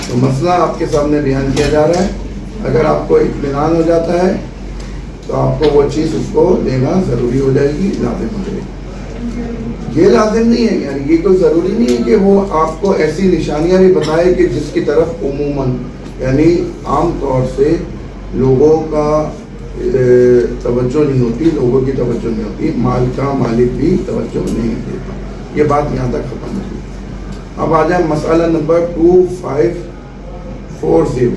تو مسئلہ آپ کے سامنے بیان کیا جا رہا ہے. اگر آپ کو اطمینان ہو جاتا ہے تو آپ کو وہ چیز اس کو دینا ضروری ہو جائے گی، لازم ہو جائے گی. یہ لازم نہیں ہے، یعنی یہ کوئی ضروری نہیں ہے کہ وہ آپ کو ایسی نشانیاں بھی بتائے کہ جس کی طرف عموماً یعنی عام طور سے لوگوں کا توجہ نہیں ہوتی، لوگوں کی توجہ نہیں ہوتی، مال کا مالک بھی توجہ نہیں دیتا. یہ بات یہاں تک ختم ہوئی. اب آ جائیں مسئلہ نمبر 2540.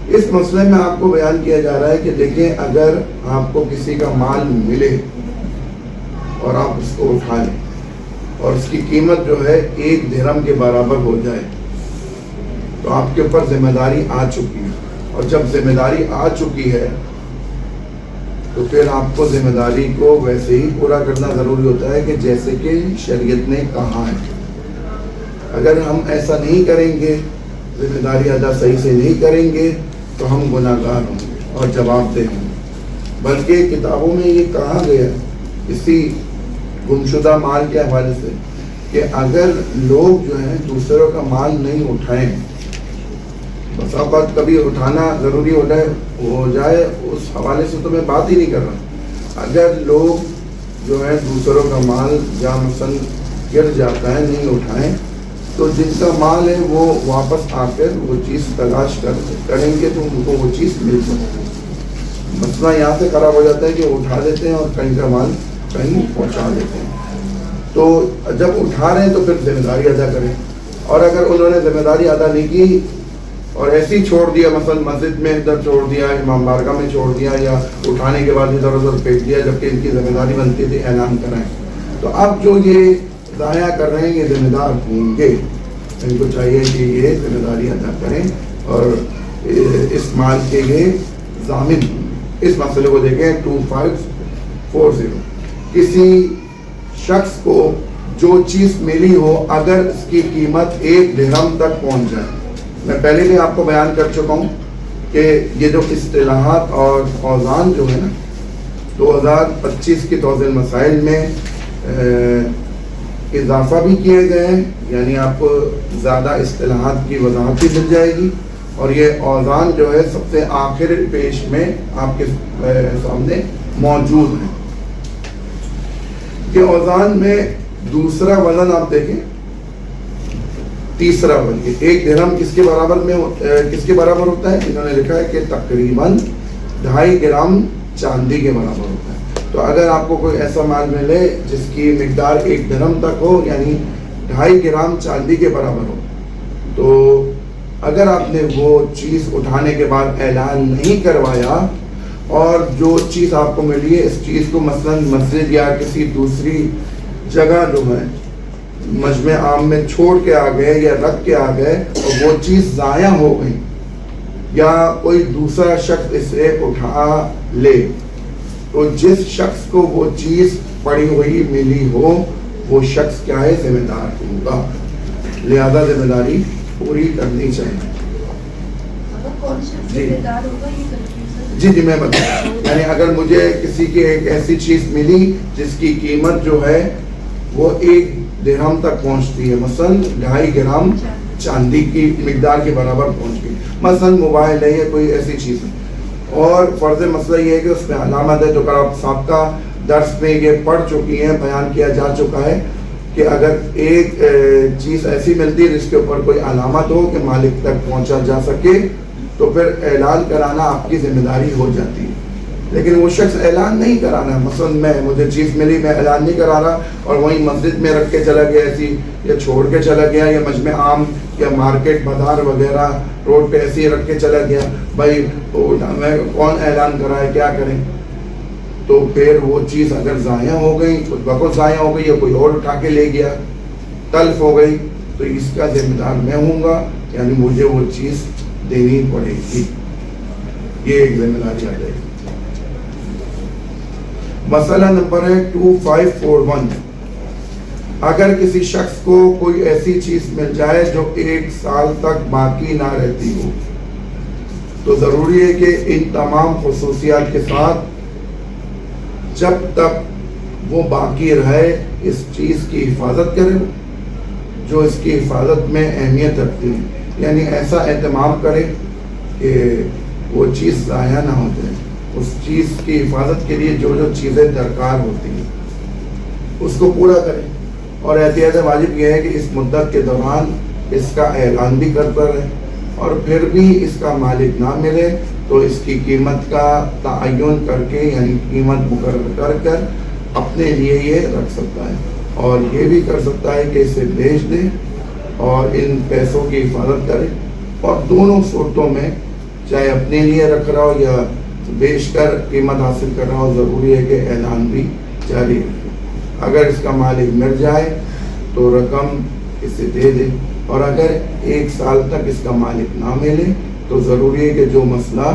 اس مسئلے میں آپ کو بیان کیا جا رہا ہے کہ دیکھیں، اگر آپ کو کسی کا مال ملے اور آپ اس کو اٹھا لیں اور اس کی قیمت جو ہے 1 درہم کے برابر ہو جائے تو آپ کے اوپر ذمہ داری آ چکی ہے. اور جب ذمہ داری آ چکی ہے تو پھر آپ کو ذمہ داری کو ویسے ہی پورا کرنا ضروری ہوتا ہے کہ جیسے کہ شریعت نے کہا ہے. اگر ہم ایسا نہیں کریں گے، ذمہ داری ادا صحیح سے نہیں کریں گے تو ہم گناہ گار ہوں گے اور جواب دہ ہوں گے. بلکہ کتابوں میں یہ کہا گیا اسی گمشدہ مال کے حوالے سے کہ اگر لوگ جو ہیں دوسروں کا مال نہیں اٹھائیں، بس اوقات کبھی اٹھانا ضروری ہو جائے، اس حوالے سے تو میں بات ہی نہیں کر رہا. اگر لوگ جو ہے دوسروں کا مال جہاں مثلا گر جاتا ہے نہیں اٹھائیں تو جن کا مال ہے وہ واپس آ کر وہ چیز تلاش کریں گے تو ان کو وہ چیز مل سکتی ہے. مسئلہ یہاں سے خراب ہو جاتا ہے کہ اٹھا دیتے ہیں اور کہیں کا مال کہیں پہنچا دیتے ہیں. تو جب اٹھا رہے ہیں تو پھر ذمہ داری ادا کریں. اور اگر انہوں نے ذمہ داری ادا نہیں کی اور ایسے ہی چھوڑ دیا، مثلا مسجد میں ادھر چھوڑ دیا، امام بارگاہ میں چھوڑ دیا، یا اٹھانے کے بعد ادھر ادھر پھینک دیا جبکہ ان کی ذمہ داری بنتی تھی اعلان کرائیں، تو اب جو یہ ضائع کر رہے ہیں یہ ذمہ دار ہوں گے. ان کو چاہیے کہ یہ ذمہ داری ادا کریں اور اس مال کے یہ ضامن. اس مسئلے کو دیکھیں 2540. کسی شخص کو جو چیز ملی ہو اگر اس کی قیمت 1 درہم تک پہنچ جائے. میں پہلے بھی آپ کو بیان کر چکا ہوں کہ یہ جو اصطلاحات اور اوزان جو ہے نا 2025 کی توضیح مسائل میں اضافہ بھی کیے گئے ہیں، یعنی آپ کو زیادہ اصطلاحات کی وضاحت بھی مل جائے گی. اور یہ اوزان جو ہے سب سے آخر پیش میں آپ کے سامنے موجود ہیں. کہ اوزان میں دوسرا وزن آپ دیکھیں، تیسرا وزن 1 درہم کس کے برابر ہوتا ہے؟ انہوں نے لکھا ہے کہ تقریباً 2.5 گرام چاندی کے برابر ہوتا ہے. تو اگر آپ کو کوئی ایسا مال ملے جس کی مقدار 1 درہم تک ہو یعنی 2.5 گرام چاندی کے برابر ہو، تو اگر آپ نے وہ چیز اٹھانے کے بعد اعلان نہیں کروایا اور جو چیز آپ کو ملی ہے اس چیز کو مثلا مسجد یا کسی دوسری جگہ جو ہے مجمع عام میں چھوڑ کے آ گئے یا رکھ کے آ گئے اور وہ چیز ضائع ہو گئی یا کوئی دوسرا شخص اسے اٹھا لے، تو جس شخص کو وہ چیز پڑی ہوئی ملی ہو وہ شخص کیا ہے؟ ذمہ دار ہوگا. لہذا ذمہ داری پوری کرنی چاہیے. جی میں بتاؤں، یعنی اگر مجھے کسی کی ایک ایسی چیز ملی جس کی قیمت جو ہے وہ 1 درہم تک پہنچتی ہے، مثلا 2.5 گرام چاندی کی مقدار کے برابر پہنچ گئی، مثلا موبائل ہے یا کوئی ایسی چیز ہے، اور فرض مسئلہ یہ ہے کہ اس میں علامت ہے. تو اگر آپ سابقہ درس میں یہ پڑھ چکی ہیں، بیان کیا جا چکا ہے کہ اگر ایک چیز ایسی ملتی ہے جس کے اوپر کوئی علامت ہو کہ مالک تک پہنچا جا سکے تو پھر اعلان کرانا آپ کی ذمہ داری ہو جاتی ہے. لیکن وہ شخص اعلان نہیں کرانا، مثلا مجھے چیز ملی، میں اعلان نہیں کرا رہا اور وہیں مسجد میں رکھ کے چلا گیا ایسی، یا چھوڑ کے چلا گیا، یا مجمع عام یا مارکیٹ بازار وغیرہ روڈ پہ ایسے ہی رکھ کے چلا گیا، بھائی میں کون اعلان کرائے، کیا کریں؟ تو پھر وہ چیز اگر ضائع ہو گئی، خود بخود ضائع ہو گئی یا کوئی اور اٹھا کے لے گیا، تلف ہو گئی، تو اس کا ذمہ دار میں ہوں گا، یعنی مجھے وہ چیز دینی پڑے گی. یہ ایک ذمہ داری آ جائے گی. مسئلہ نمبر ہے 2541. اگر کسی شخص کو کوئی ایسی چیز مل جائے جو 1 سال تک باقی نہ رہتی ہو تو ضروری ہے کہ ان تمام خصوصیات کے ساتھ جب تک وہ باقی رہے اس چیز کی حفاظت کرے. جو اس کی حفاظت میں اہمیت رکھتی ہیں، یعنی ایسا اہتمام کرے کہ وہ چیز ضائع نہ ہو جائے، اس چیز کی حفاظت کے لیے جو جو چیزیں درکار ہوتی ہیں اس کو پورا کرے، اور احتیاط واجب یہ ہے کہ اس مدت کے دوران اس کا اعلان بھی کرتا رہے، اور پھر بھی اس کا مالک نہ ملے تو اس کی قیمت کا تعین کر کے، یعنی قیمت مقرر کر اپنے لیے یہ رکھ سکتا ہے، اور یہ بھی کر سکتا ہے کہ اسے بیچ دے اور ان پیسوں کی حفاظت کرے، اور دونوں صورتوں میں چاہے اپنے لیے رکھ رہا ہو یا بیچ کر قیمت حاصل کر رہا ہو، ضروری ہے کہ اعلان بھی جاری رکھے۔ اگر اس کا مالک مر جائے تو رقم اسے دے دے، اور اگر 1 سال تک اس کا مالک نہ ملے تو ضروری ہے کہ جو مسئلہ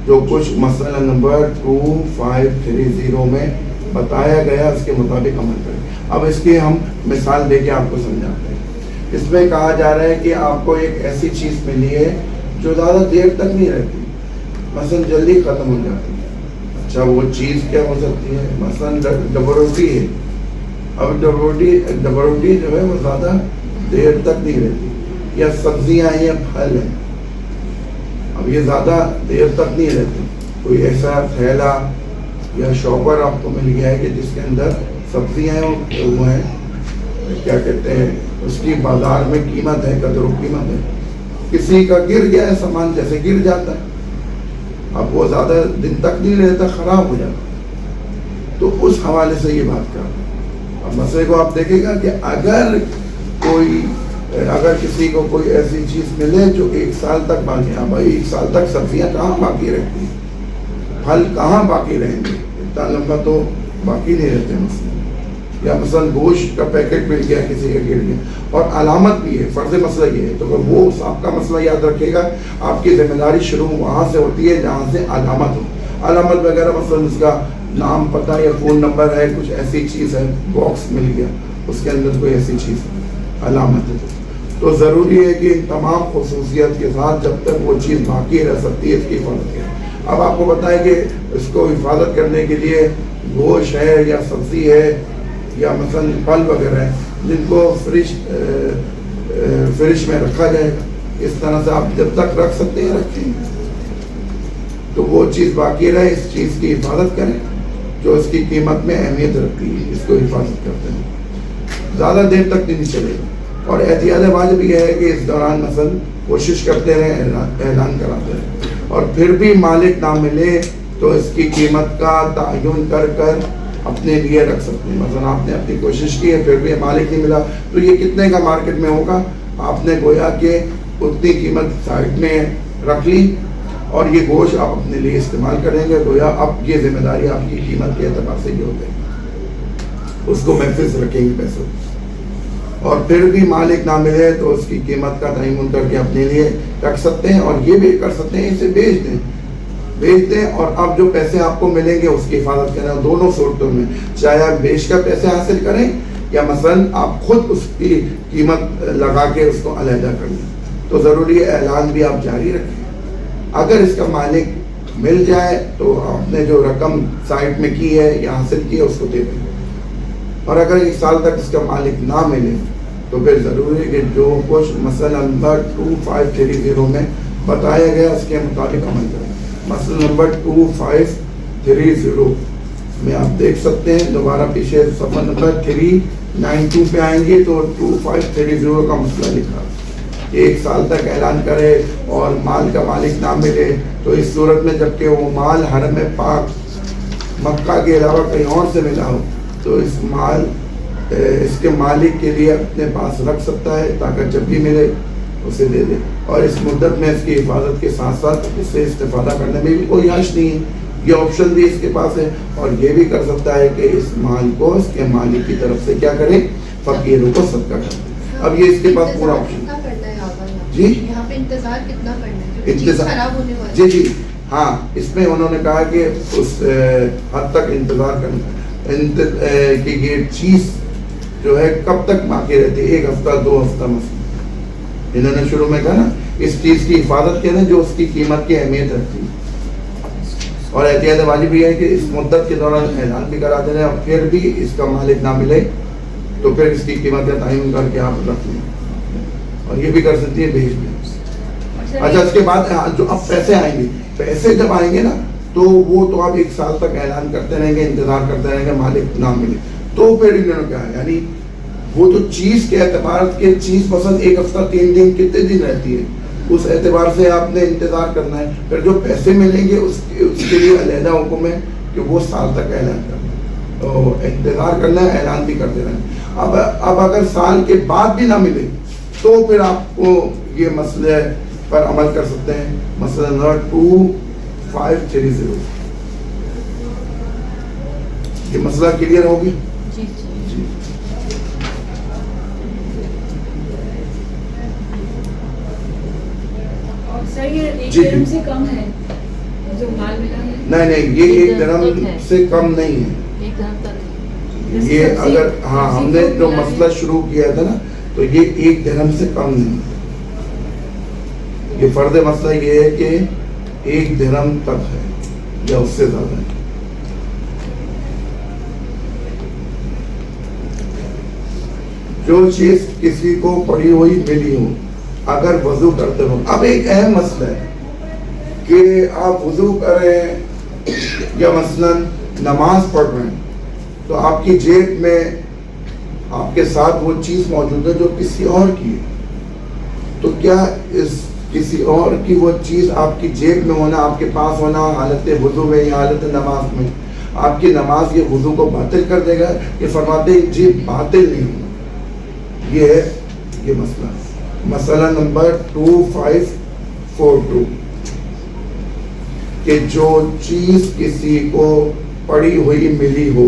جو کچھ مسئلہ نمبر 2530 میں بتایا گیا اس کے مطابق عمل کرے۔ اب اس کی ہم مثال دے کے آپ کو سمجھاتے ہیں۔ اس میں کہا جا رہا ہے کہ آپ کو ایک ایسی چیز ملی ہے جو زیادہ دیر تک نہیں رہتی، مثلا جلدی ختم ہو جاتی ہے۔ اچھا وہ چیز کیا ہو سکتی ہے؟ مثلا ڈبل روٹی ہے۔ اب ڈبل روٹی جو ہے وہ زیادہ دیر تک نہیں رہتی، یا سبزیاں ہیں یا پھل ہیں، اب یہ زیادہ دیر تک نہیں رہتی۔ کوئی ایسا تھیلا یا شاپر آپ کو مل گیا ہے کہ جس کے اندر سبزیاں ہیں، وہ ہیں کیا کہتے ہیں، اس کی بازار میں قیمت ہے، قدر و قیمت ہے، کسی کا گر گیا ہے سامان، جیسے گر جاتا ہے، اب وہ زیادہ دن تک نہیں رہتا، خراب ہو جاتا۔ تو اس حوالے سے یہ بات کر رہا ہوں۔ اب مسئلے کو آپ دیکھیں گا کہ اگر کسی کو کوئی ایسی چیز ملے جو 1 سال تک باقی ہے، بھائی 1 سال تک سبزیاں کہاں باقی رہتی ہیں، پھل کہاں باقی رہیں گے، اتنا لمبا تو باقی نہیں رہتے مسئلے۔ یا مثلا گوشت کا پیکٹ مل گیا، کسی کا گر گیا، اور علامت بھی ہے، فرض مسئلہ یہ ہے، تو وہ آپ کا مسئلہ یاد رکھے گا، آپ کی ذمہ داری شروع وہاں سے ہوتی ہے جہاں سے علامت ہو۔ علامت وغیرہ مثلا اس کا نام، پتہ یا فون نمبر ہے، کچھ ایسی چیز ہے، باکس مل گیا اس کے اندر کوئی ایسی چیز ہے، علامت ہے، تو ضروری ہے کہ ان تمام خصوصیت کے ساتھ جب تک وہ چیز باقی رہ سکتی ہے اس کی حفاظت کریں۔ اب آپ کو بتائیں کہ اس کو حفاظت کرنے کے لیے گوشت ہے یا سبزی ہے یا مثلا پھل وغیرہ ہے جن کو فریج میں رکھا جائے گا، اس طرح سے آپ جب تک رکھ سکتے ہیں رکھیں، تو وہ چیز باقی رہے، اس چیز کی حفاظت کریں جو اس کی قیمت میں اہمیت رکھتی ہے، اس کو حفاظت کرتے ہیں، زیادہ دیر تک نہیں چلے گا۔ اور احتیاط واجب یہ ہے کہ اس دوران مثلا کوشش کرتے رہیں، اعلان کراتے رہیں، اور پھر بھی مالک نہ ملے تو اس کی قیمت کا تعین کر اپنے لیے رکھ سکتے ہیں۔ مثلا آپ نے اپنی کوشش کی ہے، پھر بھی مالک نہیں ملا تو یہ کتنے کا مارکیٹ میں ہوگا، آپ نے گویا کہ اتنی قیمت سائڈ میں رکھ لی، اور یہ گوشت آپ اپنے لیے استعمال کریں گے، گویا اب یہ ذمہ داری آپ کی قیمت کے اعتبار سے یہ ہوتے ہیں، اس کو محفوظ رکھیں گے پیسوں، اور پھر بھی مالک نہ ملے تو اس کی قیمت کا تعین کر کے اپنے لیے رکھ سکتے ہیں، اور یہ بھی کر سکتے ہیں اسے بیچ دیں، اور اب جو پیسے آپ کو ملیں گے اس کی حفاظت کریں۔ دونوں صورتوں میں چاہے آپ بیچ کر پیسے حاصل کریں یا مثلا آپ خود اس کی قیمت لگا کے اس کو علیحدہ کر لیں، تو ضروری ہے اعلان بھی آپ جاری رکھیں۔ اگر اس کا مالک مل جائے تو آپ نے جو رقم سائٹ میں کی ہے یا حاصل کی ہے اس کو دے دیں، اور اگر 1 سال تک اس کا مالک نہ ملے تو پھر ضروری ہے کہ جو کچھ مسئلہ نمبر 2530 میں بتایا گیا اس کے مطابق عمل کریں۔ مسئلہ نمبر 2530 میں آپ دیکھ سکتے ہیں، دوبارہ پیچھے صفحہ نمبر 392 پہ آئیں گے تو 2530 کا مسئلہ لکھا، 1 سال تک اعلان کرے اور مال کا مالک نہ ملے تو اس صورت میں جبکہ وہ مال حرم پاک مکہ کے علاوہ کہیں اور سے ملا ہو تو اس کے مالک کے لیے اپنے پاس رکھ سکتا ہے تاکہ جب بھی ملے اسے دے دے، اور اس مدت میں اس کی حفاظت کے ساتھ ساتھ اس سے استفادہ کرنے میں بھی کوئی حرج نہیں ہے، یہ آپشن بھی اس کے پاس ہے، اور یہ بھی کر سکتا ہے کہ اس مال کو اس کے مالک کی طرف سے کیا کرے، فقیروں کو صدقہ کرے۔ اب یہ اس کے پاس پورا آپشن جی یہاں پہ انتظار کتنا کرنا ہے، انتظار خراب ہونے والا جی ہاں، اس میں انہوں نے کہا کہ اس حد تک انتظار کرنا کہ یہ چیز جو ہے کب تک باقی رہتی ہے، 1 ہفتہ 2 ہفتہ مثلا انہوں نے شروع میں کہا نا، اس چیز کی حفاظت کریں جو اس کی قیمت کی اہمیت رکھتی ہے، اور احتیاط واجب بھی ہے کہ اس مدت کے دوران اعلان بھی کرا دینا، اور پھر بھی اس کا مالک نہ ملے تو پھر اس کی قیمت کا تعین کر کے آپ رکھ لیں، اور یہ بھی کر سکتی ہیں بھیج دیں. اچھا اس کے بعد جو اب پیسے آئیں گے، پیسے جب آئیں گے نا تو وہ تو آپ 1 سال تک اعلان کرتے رہیں گے، انتظار کرتے رہیں گے مالک نہ ملے. تو پھر انہوں نے کہا یعنی وہ تو چیز کے اعتبار کے چیز پسند 1 ہفتہ 3 دن کتنے دن رہتی ہے، اس اعتبار سے آپ نے انتظار کرنا ہے. پھر جو پیسے ملیں گے اس کے لیے علیحدہ حکم ہے کہ وہ سال تک اعلان کرنا ہے، تو انتظار کرنا ہے، اعلان بھی کرتے رہنا ہے. اب اگر سال کے بعد بھی نہ ملے تو پھر آپ کو یہ مسئلے پر عمل کر سکتے ہیں. مسئلہ نمبر 2530. یہ مسئلہ کلیئر ہوگی؟ جی. سر یہ 1 درہم سے کم ہے جو مال ملا ہے؟ نہیں یہ 1 درہم سے کم نہیں ہے. 1 درہم تک یہ اگر ہم نے جو مسئلہ شروع کیا تھا نا تو یہ 1 درہم سے کم نہیں. یہ فرد مسئلہ یہ ہے کہ 1 درہم تک ہے یا اس سے زیادہ ہے. جو چیز کسی کو پڑی ہوئی ملی ہو اگر وضو کرتے ہو. اب ایک اہم مسئلہ ہے کہ آپ وضو کر رہے ہیں یا مثلاً نماز پڑھ رہے ہیں تو آپ کی جیب میں آپ کے ساتھ وہ چیز موجود ہے جو کسی اور کی ہے. تو کیا اس کسی اور کی وہ چیز آپ کی جیب میں ہونا، آپ کے پاس ہونا حالت وضو میں یا حالت نماز میں آپ کی نماز یہ وضو کو باطل کر دے گا؟ یہ فرماتے ہیں جی باطل نہیں ہوگا. یہ ہے یہ مسئلہ. مسئلہ نمبر 2542 کہ جو چیز کسی کو پڑی ہوئی ملی ہو،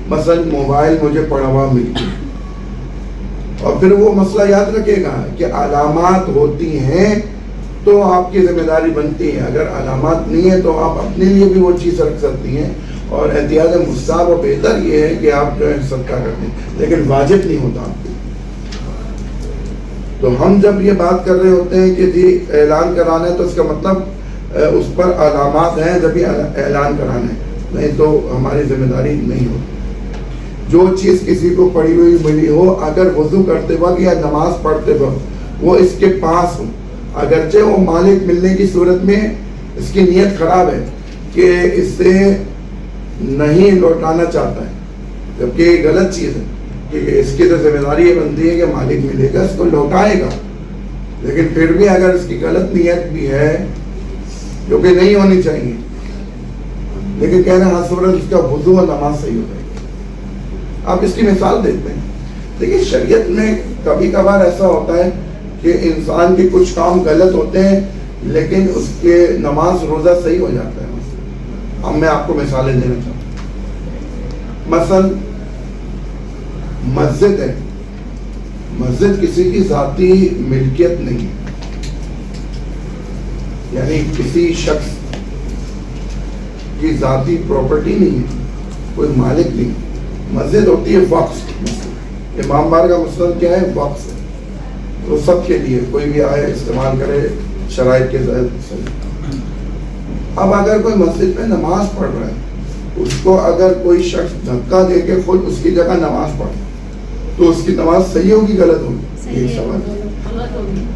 مثلا موبائل مجھے پڑا ہوا مل گیا، اور پھر وہ مسئلہ یاد رکھے گا کہ علامات ہوتی ہیں تو آپ کی ذمہ داری بنتی ہے. اگر علامات نہیں ہے تو آپ اپنے لیے بھی وہ چیز رکھ سکتی ہیں، اور احتیاط مستحب و بہتر یہ ہے کہ آپ جو ہے صدقہ کرتے ہیں، لیکن واجب نہیں ہوتا آپ کو. تو ہم جب یہ بات کر رہے ہوتے ہیں کہ جی اعلان کرانا ہے تو اس کا مطلب اس پر علامات ہیں جب یہ اعلان کرانا ہے، نہیں تو ہماری ذمہ داری نہیں ہوتی. جو چیز کسی کو پڑی ہوئی ملی ہو اگر وضو کرتے وقت یا نماز پڑھتے وقت وہ اس کے پاس ہو، اگرچہ وہ مالک ملنے کی صورت میں اس کی نیت خراب ہے کہ اس سے نہیں لوٹانا چاہتا ہے، جبکہ یہ غلط چیز ہے کہ اس کی تو ذمہ داری یہ بنتی ہے کہ مالک ملے گا اس کو لوٹائے گا. لیکن پھر بھی اگر اس کی غلط نیت بھی ہے جو کہ نہیں ہونی چاہیے، لیکن کہہ رہے ہیں ہر صورت اس کا وضو اور نماز صحیح ہو جائے گی. آپ اس کی مثال دیتے ہیں. دیکھیے شریعت میں کبھی کبھار ایسا ہوتا ہے کہ انسان کے کچھ کام غلط ہوتے ہیں لیکن اس کے نماز روزہ صحیح ہو جاتا ہے. اب میں آپ کو مثالیں دینا چاہتا ہوں. مثلا مسجد ہے، مسجد کسی کی ذاتی ملکیت نہیں ہے، یعنی کسی شخص کی ذاتی پراپرٹی نہیں ہے، کوئی مالک نہیں. مسجد ہوتی ہے وقف. امام بار کا مسئلہ کیا ہے؟ وقف ہے. تو سب کے لیے کوئی بھی آئے استعمال کرے شرائط کے ذریعے. اب اگر کوئی مسجد میں نماز پڑھ رہا ہے، اس کو اگر کوئی شخص دھکا دے کے خود اس کی جگہ نماز پڑھ تو اس کی نماز صحیح ہوگی غلط ہوگی؟ ایک سوال.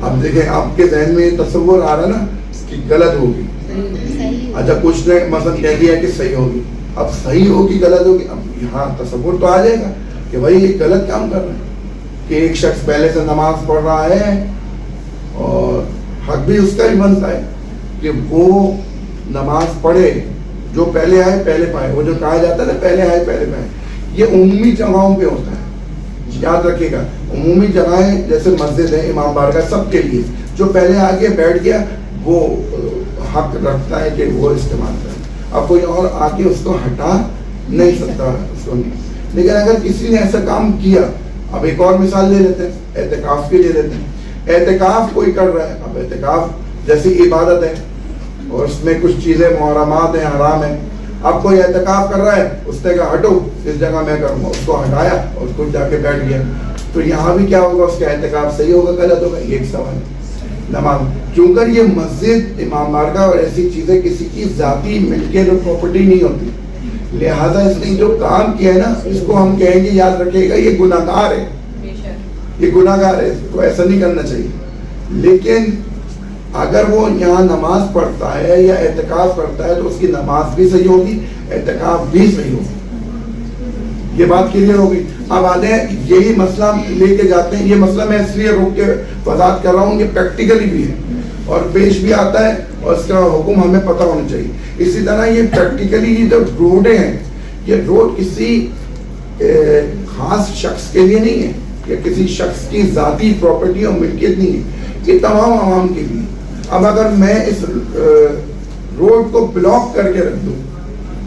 اب دیکھیں آپ کے ذہن میں یہ تصور آ رہا نا کہ غلط ہوگی. اچھا کچھ نے مثلا کہہ دیا کہ صحیح ہوگی. اب صحیح ہوگی غلط ہوگی، اب یہاں تصور تو آ جائے گا کہ بھائی یہ غلط کام کر رہے ہیں کہ ایک شخص پہلے سے نماز پڑھ رہا ہے اور حق بھی اس کا ہی بنتا ہے کہ وہ نماز پڑھے. جو پہلے آئے پہلے پائے، وہ جو کہا جاتا ہے نا پہلے آئے پہلے پائے، یہ عمومی جگہوں پہ ہوتا ہے. یاد رکھیے گا عمومی جگہیں جیسے مسجد ہے، امام بارگاہ، سب کے لیے جو پہلے آگے بیٹھ گیا وہ حق رکھتا ہے کہ وہ استعمال کرے. اب کوئی اور آ کے اس کو ہٹا نہیں سکتا اس کو نہیں. لیکن اگر کسی نے ایسا کام کیا، اب ایک اور مثال لے لیتے ہیں، اعتکاف کی لے لیتے ہیں. اعتکاف کوئی کر رہا ہے، اب اعتکاف جیسی عبادت ہے اور اس میں کچھ چیزیں محرمات ہیں، حرام ہیں. اب کوئی اعتکاف کر رہا ہے، اس نے کہا ہٹو اس جگہ میں کروں گا، اس کو ہٹایا اور خود جا کے بیٹھ گیا. تو یہاں بھی کیا ہوگا؟ اس کا اعتکاف صحیح ہوگا غلط ہوگا؟ یہ ایک سوال ہے. نماز کیونکہ یہ مسجد، امام بارگاہ اور ایسی چیزیں کسی کی ذاتی ملکیت اور پراپرٹی نہیں ہوتی. لہذا اس نے جو کام کیا ہے نا اس کو ہم کہیں گے یاد رکھیے گا یہ گناہگار ہے, یہ گناہگار ہے, اس کو ایسا نہیں کرنا چاہیے. لیکن اگر وہ یہاں نماز پڑھتا ہے یا اعتکاف کرتا ہے تو اس کی نماز بھی صحیح ہوگی, اعتکاف بھی صحیح ہوگی. یہ بات کلیئر ہوگی. اب آتے ہیں یہی مسئلہ لے کے جاتے ہیں. یہ مسئلہ میں اس لیے روک کے وضاحت کر رہا ہوں کہ پریکٹیکلی بھی ہے اور پیش بھی آتا ہے اور اس کا حکم ہمیں پتہ ہونا چاہیے. اسی طرح یہ پریکٹیکلی یہ جو روڈیں ہیں, یہ روڈ کسی خاص شخص کے لیے نہیں ہے یا کسی شخص کی ذاتی پراپرٹی اور ملکیت نہیں ہے, یہ تمام عوام کے لیے. اب اگر میں اس روڈ کو بلاک کر کے رکھ دوں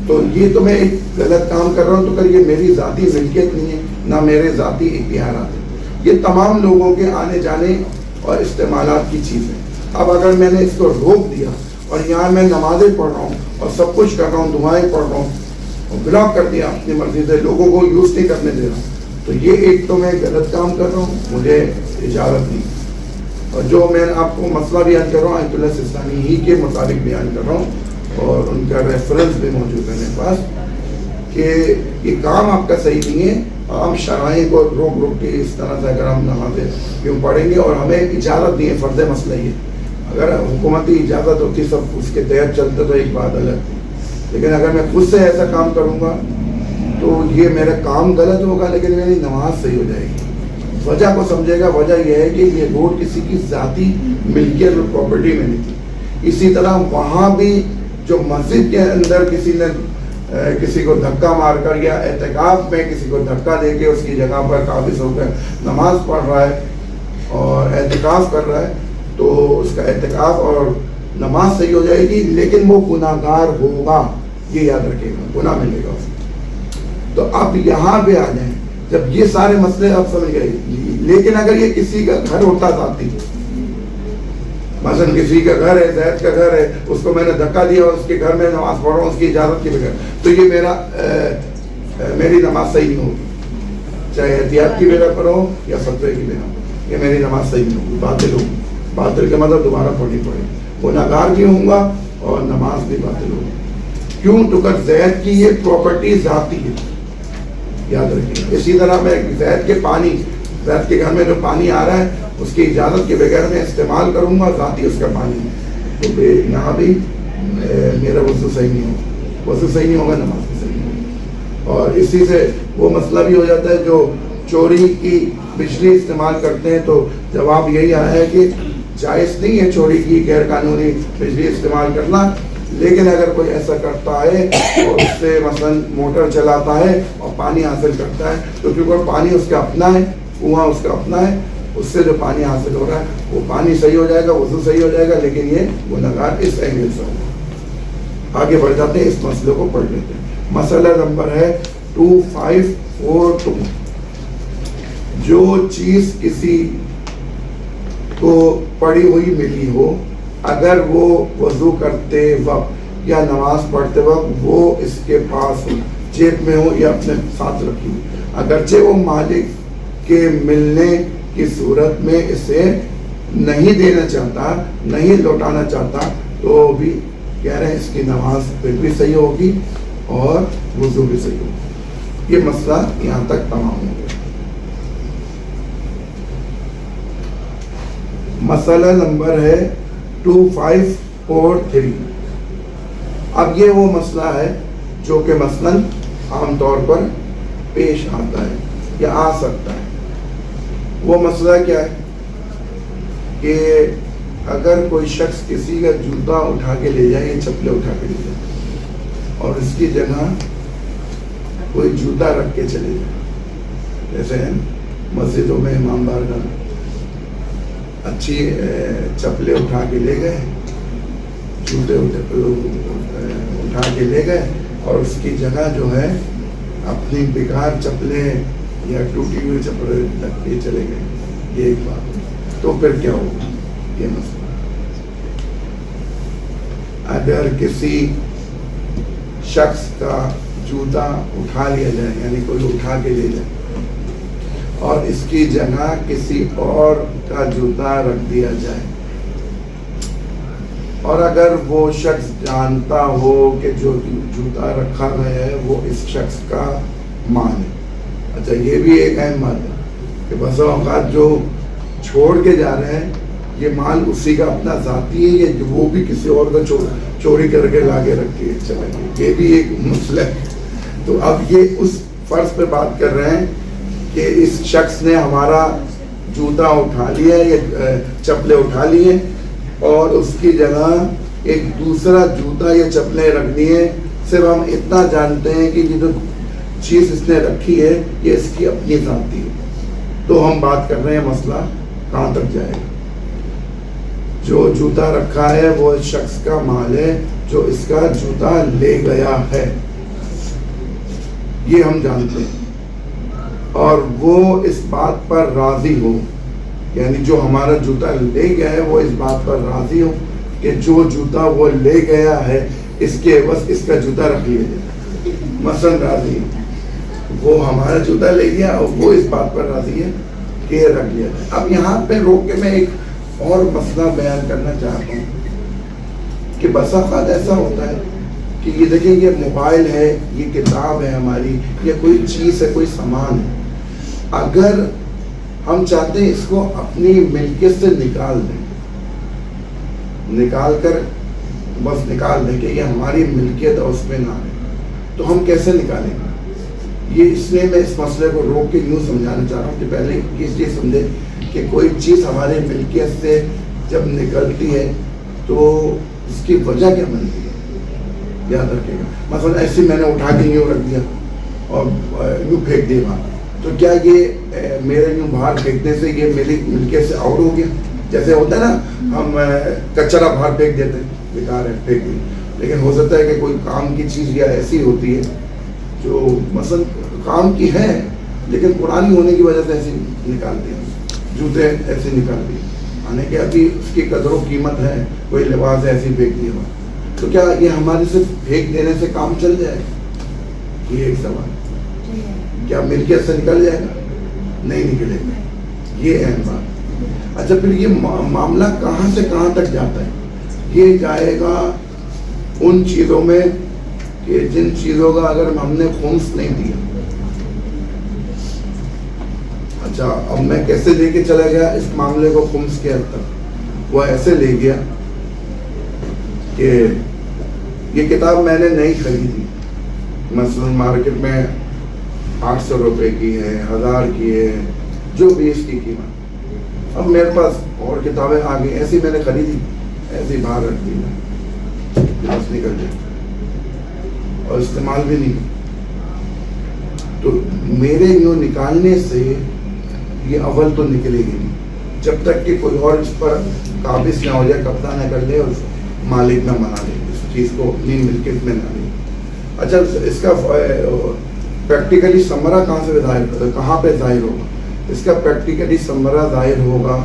تو یہ تو میں ایک غلط کام کر رہا ہوں, تو کر یہ میری ذاتی ملکیت نہیں ہے, نہ میرے ذاتی اختیارات ہیں, یہ تمام لوگوں کے آنے جانے اور استعمالات کی چیز ہے. اب اگر میں نے اس کو روک دیا اور یہاں میں نمازیں پڑھ رہا ہوں اور سب کچھ کر رہا ہوں, دعائیں پڑھ رہا ہوں, اور بلاک کر دیا اپنی مرضی سے, لوگوں کو یوز نہیں کرنے دے رہا ہوں, تو یہ ایک تو میں غلط کام کر رہا ہوں, مجھے اجازت نہیں. اور جو میں آپ کو مسئلہ بیان کر رہا ہوں آیت اللہ سستانی ہی کے مطابق بیان کر رہا ہوں اور ان کا ریفرنس بھی موجود ہے میرے پاس کہ یہ کام آپ کا صحیح نہیں ہے. ہم شرائع کو روک روک کے اس طرح سے اگر ہم نمازیں کیوں پڑھیں گے, اور ہمیں اجازت نہیں ہے, فرض مسئلہ یہ. اگر حکومتی اجازت ہوتی سب اس کے تحت چلتے تو ایک بات الگ, لیکن اگر میں خود سے ایسا کام کروں گا تو یہ میرا کام غلط ہوگا لیکن میری نماز صحیح ہو جائے گی. وجہ کو سمجھے گا, وجہ یہ ہے کہ یہ روڈ کسی کی ذاتی ملکیت اور پراپرٹی میں نہیں تھی. اسی طرح وہاں بھی جو مسجد کے اندر کسی نے کسی کو دھکا مار کر یا اعتکاف میں کسی کو دھکا دے کے اس کی جگہ پر قابض ہو کر نماز پڑھ رہا ہے اور اعتکاف کر رہا ہے تو اس کا اعتکاف اور نماز صحیح ہو جائے گی, لیکن وہ گناہگار ہوگا, یہ یاد رکھے گا, گناہ ملے گا اس کو. تو اب یہاں پہ آ جائیں, جب یہ سارے مسئلے آپ سمجھ گئے. لیکن اگر یہ کسی کا گھر ہوتا ذاتی, مثلا کسی کا گھر ہے, زید کا گھر ہے, اس کو میں نے دھکا دیا اور اس کے گھر میں نماز پڑھ رہا ہوں اس کی اجازت کے بغیر, تو یہ میری نماز صحیح نہیں ہوگی, چاہے احتیاط کی بنا پر ہو یا فتوے کی بنا پر, یہ میری نماز صحیح نہیں ہوگی, باطل ہوگی. باطل کے مطلب دوبارہ پڑھنی پڑے, گناہگار بھی ہوں گا اور نماز بھی باطل ہوگی. کیوں؟ تو کر زید کی یہ پراپرٹی ذاتی ہے, یاد رکھیے. اسی طرح میں زید کے پانی, زید کے گھر میں جو پانی آ رہا ہے اس کی اجازت کے بغیر میں استعمال کروں گا, ذاتی اس کا پانی ہے, تو یہاں بھی میرا وضو صحیح نہیں ہوگا, وضو صحیح نہیں ہوگا, نماز بھی صحیح نہیں ہوگی. اور اسی سے وہ مسئلہ بھی ہو جاتا ہے جو چوری کی بجلی استعمال کرتے ہیں, تو جواب یہی آیا ہے کہ جائز نہیں ہے چوری کی غیر قانونی بجلی استعمال کرنا, لیکن اگر کوئی ایسا کرتا ہے اور اس سے مثلا موٹر چلاتا ہے اور پانی حاصل کرتا ہے, تو کیونکہ پانی اس کا اپنا ہے, کنواں اس کا اپنا ہے, اس سے جو پانی حاصل ہو رہا ہے وہ پانی صحیح ہو جائے گا, وضو صحیح ہو جائے گا, لیکن یہ گناہگار اس اینگل سے ہوگا. آگے بڑھ جاتے ہیں, اس مسئلے کو پڑھ لیتے ہیں. مسئلہ نمبر ہے 2542. جو چیز کسی کو پڑی ہوئی ملی ہو, اگر وہ وضو کرتے وقت یا نماز پڑھتے وقت وہ اس کے پاس ہو, جیب میں ہو یا اپنے ساتھ رکھی ہو, اگرچہ وہ مالک کے ملنے کی صورت میں اسے نہیں دینا چاہتا, نہیں لوٹانا چاہتا, تو بھی کہہ رہے ہیں اس کی نماز پھر بھی صحیح ہوگی اور وضو بھی صحیح ہوگی. یہ مسئلہ یہاں تک تمام ہو گیا. مسئلہ نمبر ہے 2543. اب یہ وہ مسئلہ ہے جو کہ مثلاً عام طور پر پیش آتا ہے یا آ سکتا ہے. وہ مسئلہ کیا ہے کہ اگر کوئی شخص کسی کا جوتا اٹھا کے لے جائے یا چپلے اٹھا کے لے جائے اور اس کی جگہ کوئی جوتا رکھ کے چلے جائے, جیسے مسجدوں میں امام بارگاہ اچھی چپلے اٹھا کے لے گئے, جوتے اٹھا کے لے گئے اور اس کی جگہ جو ہے اپنی بیکار چپلے یا ٹوٹی ہوئی چپلے رکھ کے چلے گئے, یہ ایک بات. تو پھر کیا ہوگا یہ مسئلہ؟ اگر کسی شخص کا جوتا اٹھا لیا جائے, یعنی کوئی اٹھا کے لے جائے اور اس کی جگہ کسی اور کا جوتا رکھ دیا جائے اور اگر وہ شخص جانتا ہو کہ جو جوتا رکھا گیا ہے وہ اس شخص کا مال ہے. اچھا یہ بھی ایک اہم بات ہے کہ بسا اوقات جو چھوڑ کے جا رہے ہیں یہ مال اسی کا اپنا ذاتی ہے یا وہ بھی کسی اور کا چوری کر کے لا کے رکھتی ہے چلا گیا, یہ بھی ایک مسئلہ ہے. تو اب یہ اس فرض پہ بات کر رہے ہیں کہ اس شخص نے ہمارا جوتا اٹھا لیا یا چپلیں اٹھا لی ہیں اور اس کی جگہ ایک دوسرا جوتا یا چپلیں رکھ دی ہیں. صرف ہم اتنا جانتے ہیں کہ یہ جو چیز اس نے رکھی ہے یہ اس کی اپنی ذاتی ہے. تو ہم بات کر رہے ہیں مسئلہ کہاں تک جائے گا. جو جوتا رکھا ہے وہ اس شخص کا مال ہے جو اس کا جوتا لے گیا ہے, یہ ہم جانتے ہیں. اور وہ اس بات پر راضی ہو, یعنی جو ہمارا جوتا لے گیا ہے وہ اس بات پر راضی ہو کہ جو جوتا وہ لے گیا ہے اس کے عوض اس کا جوتا رکھ لیا جائے. مثلا راضی ہے, وہ ہمارا جوتا لے گیا اور وہ اس بات پر راضی ہے کہ یہ رکھ لیا جائے. اب یہاں پہ روک کے میں ایک اور مسئلہ بیان کرنا چاہتا ہوں کہ بسا اوقات ایسا ہوتا ہے کہ یہ دیکھیں یہ موبائل ہے, یہ کتاب ہے ہماری, یا کوئی چیز ہے, کوئی سامان ہے, اگر ہم چاہتے ہیں اس کو اپنی ملکیت سے نکال دیں, نکال کر بس نکال دیں کہ یہ ہماری ملکیت ہے اس میں نہ ہے, تو ہم کیسے نکالیں گے؟ یہ اس لیے میں اس مسئلے کو روک کے یوں سمجھانا چاہ رہا ہوں کہ پہلے اس لیے سمجھے کہ کوئی چیز ہماری ملکیت سے جب نکلتی ہے تو اس کی وجہ کیا بنتی ہے, یاد رکھے گا. مثلا ایسے میں نے اٹھا کے یوں رکھ دیا اور یوں پھینک دیا وہاں, تو کیا یہ میرے یوں باہر پھینکنے سے یہ میری ملکیت سے آؤٹ ہو گیا؟ جیسے ہوتا ہے نا ہم کچرا باہر پھینک دیتے ہیں, بیکار ہے پھینک دیں, لیکن ہو سکتا ہے کہ کوئی کام کی چیز یا ایسی ہوتی ہے جو مثلا کام کی ہے لیکن پرانی ہونے کی وجہ سے ایسی نکالتے ہیں, جوتے ایسے نکال دیے, یعنی کہ ابھی اس کی قدر و قیمت ہے, کوئی لباس ایسی پھینک دیا ہوا, تو کیا یہ ہمارے سے پھینک دینے سے کام چل جائے گا؟ یہ ایک سوال. کیا ملکیت سے نکل جائے گا؟ نہیں نکلے گا, یہ اہم بات. اچھا پھر یہ معاملہ کہاں سے کہاں تک جاتا ہے؟ یہ جائے گا ان چیزوں میں کہ جن چیزوں کا اگر ہم نے خمس نہیں دیا. اچھا اب میں کیسے لے کے چلا گیا اس معاملے کو خمس کے حد تک؟ وہ ایسے لے گیا کہ یہ کتاب میں نے نہیں خریدی, مثلا مارکیٹ میں 800 روپے کی ہے, 1000 کی ہے, جو بھی اس کی قیمت. اب میرے پاس اور کتابیں آ گئی, ایسی میں نے خریدی, ایسی باہر رکھ دی, بس نکل جائے اور استعمال بھی نہیں. تو میرے یوں نکالنے سے یہ اول تو نکلے گی نہیں جب تک کہ کوئی اور اس پر قابض نہ ہو جائے, قبضہ نہ کر لے اور مالک نہ بنا لے, اس چیز کو اپنی ملکیت میں نہ لے. اچھا اس کا پریکٹیکلی ثمرہ کہاں سے ظاہر, کہاں پہ ظاہر ہوگا؟ اس کا پریکٹیکلی ثمرہ ظاہر ہوگا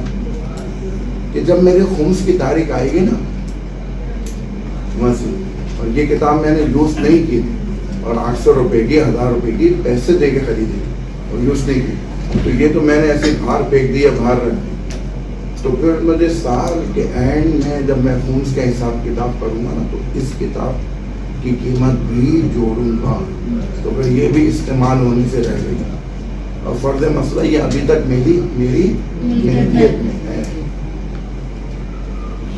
کہ جب میرے خمس کی تاریخ آئے گی نا, اور یہ کتاب میں نے یوز نہیں کی تھی اور 800 روپے کی, 1000 روپے کی پیسے دے کے خریدی اور یوز نہیں کی, تو یہ تو میں نے ایسے باہر پھینک دیا, باہر رکھ دی. تو پھر مجھے سال کے اینڈ میں جب میں خمس کا حساب کتاب کروں گا نا تو اس کتاب کی قیمت بھی جوڑوں گا, تو پھر یہ بھی استعمال ہونے سے رہ گئی. اور فرض مسئلہ یہ ابھی تک میری ملکیت میں ہے.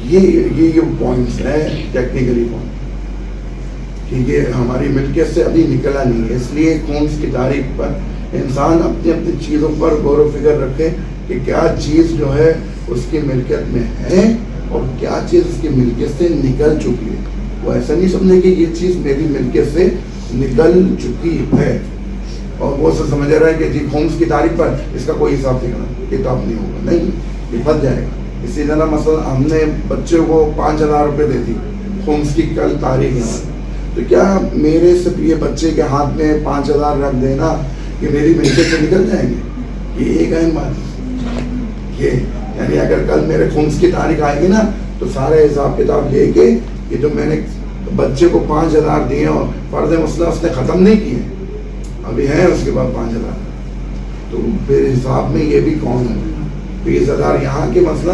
یہ پوائنٹس ہے ٹیکنیکلی پوائنٹ کہ یہ ہماری ملکیت سے ابھی نکلا نہیں ہے. اس لیے خمس کی تاریخ پر انسان اپنی اپنی چیزوں پر غور و فکر رکھے کہ کیا چیز جو ہے اس کی ملکیت میں ہے اور کیا چیز اس کی ملکیت سے نکل چکی ہے. وہ ایسا نہیں سمجھے کہ یہ چیز میری ملکیت سے نکل چکی ہے اور وہ سمجھ رہا ہے کہ جی خمس کی تاریخ پر اس کا کوئی حساب کتاب نہیں ہوگا. نہیں, یہ پھنس جائے گا. اسی طرح مثلا ہم نے بچوں کو 5000 روپے دے دی, خمس کی کل تاریخ ہے, تو کیا میرے سے یہ بچے کے ہاتھ میں 5000 رکھ دینا کہ میری ملکیت سے نکل جائیں گے؟ یہ ایک اہم بات ہے. یہ یعنی اگر کل میرے خمس کی تاریخ آئے گی نا تو سارے حساب کتاب لے کے کہ جو میں نے بچے کو 5000 دیے اور فرض مسئلہ اس نے ختم نہیں کیے, ابھی ہیں اس کے بعد 5000, تو پھر حساب میں یہ بھی کون ہے 20000 یہاں کے مثلا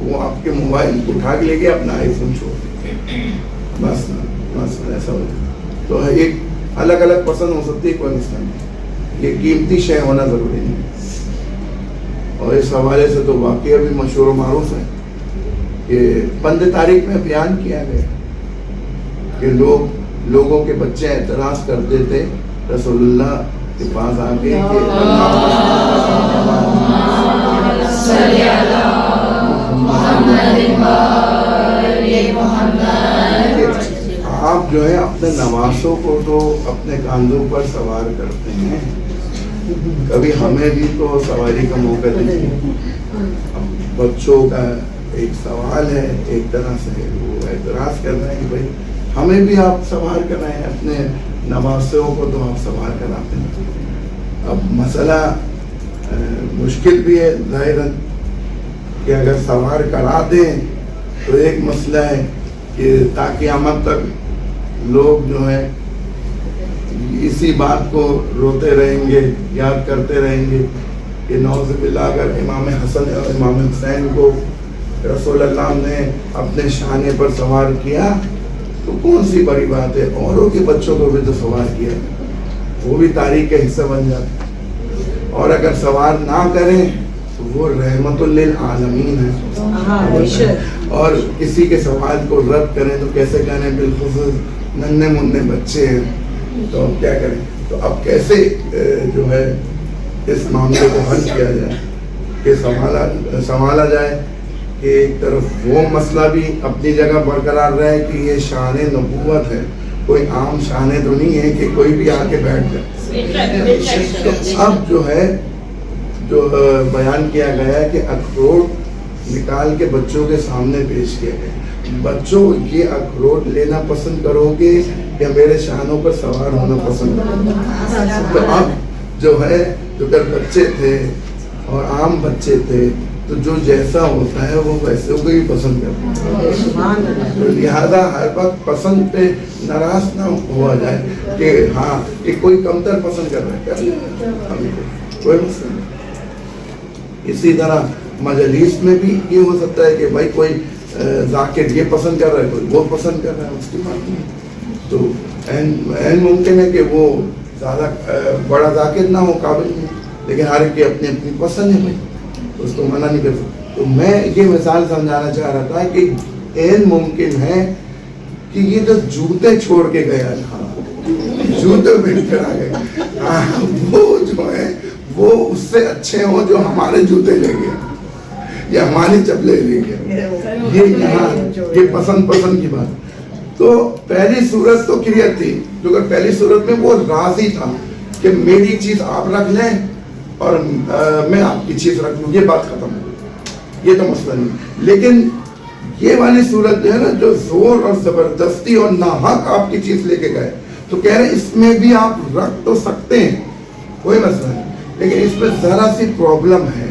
وہ آپ کے موبائل اٹھا کے لے کے اپنا آئی فون چھوڑ دے، بس ایسا ہو جائے. تو ایک الگ الگ پسند ہو سکتی ہے، کوئی مسئلہ نہیں، یہ قیمتی شے ہونا ضروری نہیں. اور اس حوالے سے تو واقعہ بھی مشہور و معروف ہے کہ بند تاریخ میں بیان کیا گیا کہ لوگوں کے بچے اعتراض کرتے تھے رسول اللہ کے پاس آ کے آپ جو ہے اپنے نواسوں کو تو اپنے کاندھوں پر سوار کرتے ہیں، کبھی ہمیں بھی تو سواری کا موقع دیجیے. بچوں کا ایک سوال ہے، ایک طرح سے وہ اعتراض کر رہے ہیں کہ بھائی ہمیں بھی آپ سوار کرائیں، اپنے نواسوں کو تو آپ سوار کراتے ہیں. اب مسئلہ مشکل بھی ہے ظاہراً کہ اگر سوار کرا دیں تو ایک مسئلہ ہے کہ تا قیامت تک لوگ جو ہے اسی بات کو روتے رہیں گے، یاد کرتے رہیں گے کہ نعوذ باللہ اگر امام حسن اور امام حسین کو رسول اللہ نے اپنے شانے پر سوار کیا تو کون سی بڑی بات ہے، اوروں کے بچوں کو بھی تو سوار کیا، وہ بھی تاریخ کا حصہ بن جاتا. اور اگر سوار نہ کریں تو وہ رحمت للعالمین ہے. اور کسی کے سوال کو رد کریں تو کیسے کریں، بالخصوص ننھے منھے بچے ہیں تو اب کیا کریں. تو اب کیسے جو ہے اس معاملے کو حل کیا جائے کہ سنبھالا جائے کہ ایک طرف وہ مسئلہ بھی اپنی جگہ برقرار رہے کہ یہ شان نبوت ہے، کوئی عام شان تو نہیں ہے کہ کوئی بھی آ کے بیٹھ جائے. اب جو ہے جو بیان کیا گیا ہے کہ اخروٹ نکال کے بچوں کے سامنے پیش کیا گیا، بچوں یہ اخروٹ لینا پسند کرو گے یا میرے شانوں پر سوار ہونا پسند کرو گے؟ تو اب جو ہے جو اگر بچے تھے اور عام بچے تھے تو جو جیسا ہوتا ہے وہ ویسے کو ہی پسند کرتے ہیں. لہذا ہر وقت پسند پہ ناراض نہ ہوا جائے کہ ہاں کہ کوئی کمتر پسند کر رہا ہے، کوئی مسئلہ نہیں. اسی طرح مجلس میں بھی یہ ہو سکتا ہے کہ بھائی کوئی ذاکر یہ پسند کر رہا ہے، کوئی وہ پسند کر رہا ہے، اس کی بات نہیں. تو این ممکن ہے کہ وہ زیادہ بڑا ذاکر نہ ہو، قابل نہیں، لیکن ہر ایک کی اپنی اپنی پسند ہے، بھائی اس کو منع نہیں کر سکتے. تو میں یہ مثال سمجھانا چاہ رہا تھا کہ این ممکن ہے کہ یہ جو جوتے چھوڑ کے گیا تھا، جوتے پہن کر آ گئے، وہ جو ہے وہ اس سے اچھے ہوں جو ہمارے جوتے لے گئے یا ہماری چپلیں لے گئے. یہ یہاں یہ پسند کی بات. تو پہلی صورت تو کلیئر تھی، کیونکہ پہلی صورت میں وہ راضی تھا کہ میری چیز آپ رکھ لیں اور میں آپ کی چیز رکھ لوں، یہ بات ختم ہو گئی، یہ تو مسئلہ نہیں. لیکن یہ والی صورت جو ہے نا، جو زور اور زبردستی اور ناحق آپ کی چیز لے کے گئے، تو کہہ رہے اس میں بھی آپ رکھ تو سکتے ہیں، کوئی مسئلہ نہیں، لیکن اس میں ذرا سی پرابلم ہے،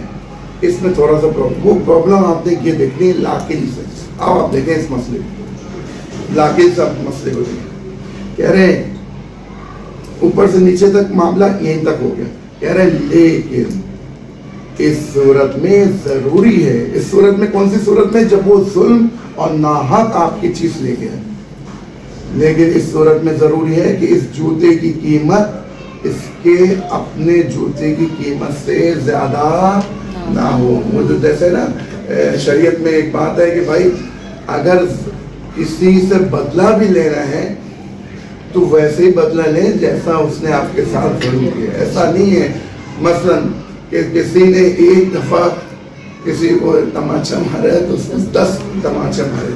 اس میں تھوڑا سا پرابلم. وہ پرابلم آپ نے یہ دیکھنی ہے لاکن سے. اب آپ دیکھیں اس مسئلے کو، لاکن سے مسئلے کو دیکھیں. کہہ رہے ہیں اوپر سے نیچے تک معاملہ یہیں تک ہو گیا. کہہ رہے ہیں لیکن اس صورت میں ضروری ہے، اس صورت میں کون سی صورت میں؟ جب وہ ظلم اور ناحق آپ کی چیز لے گیا. لیکن اس صورت میں ضروری ہے کہ اس جوتے کی قیمت اس کے اپنے جوتے کی قیمت سے زیادہ نہ ہو. وہ جو جیسے نا شریعت میں ایک بات ہے کہ بھائی اگر کسی سے بدلہ بھی لینا ہے تو ویسے ہی بدلہ لیں جیسا اس نے آپ کے ساتھ ظلم کیا. ایسا نہیں ہے مثلاً کہ کسی نے ایک دفعہ کسی کو تماچا مارا ہے تو اس کو 10 تماچا مارے.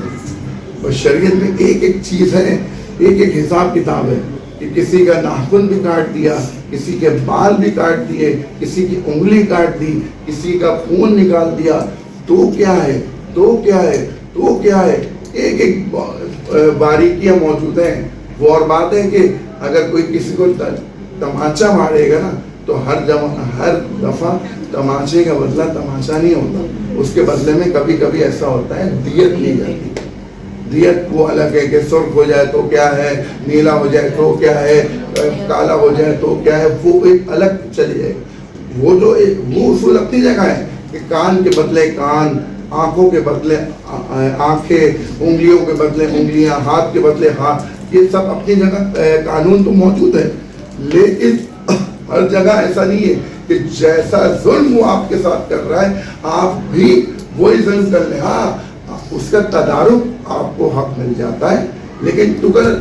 اور شریعت میں ایک ایک چیز ہے، ایک ایک حساب کتاب ہے کہ کسی کا ناخن بھی کاٹ دیا، کسی کے بال بھی کاٹ دیے، کسی کی انگلی کاٹ دی، کسی کا خون نکال دیا، تو کیا ہے، تو کیا ہے، تو کیا ہے، ایک ایک باریکیاں موجود ہیں. وہ اور بات ہے کہ اگر کوئی کسی کو تماچا مارے گا نا تو ہر دفعہ تماچے کا بدلہ تماچا نہیں ہوتا، اس کے بدلے میں کبھی کبھی ایسا ہوتا ہے دیت لی جاتی. دیت وہ الگ ہے کہ سرخ ہو جائے تو کیا ہے، نیلا ہو جائے تو کیا ہے، کالا ہو جائے تو کیا ہے، وہ ایک الگ چلی جائے. وہ اصول اپنی جگہ ہے، کہ کان کے بدلے کان، آنکھوں کے بدلے آنکھیں، انگلیوں کے بدلے انگلیاں، ہاتھ کے بدلے ہاتھ، یہ سب اپنی جگہ قانون تو موجود ہے، لیکن ہر جگہ ایسا نہیں ہے کہ جیسا ظلم وہ آپ کے ساتھ کر رہا ہے آپ بھی وہی ظلم کر لیں. ہاں اس کا تدارک آپ کو حق مل جاتا ہے، لیکن اگر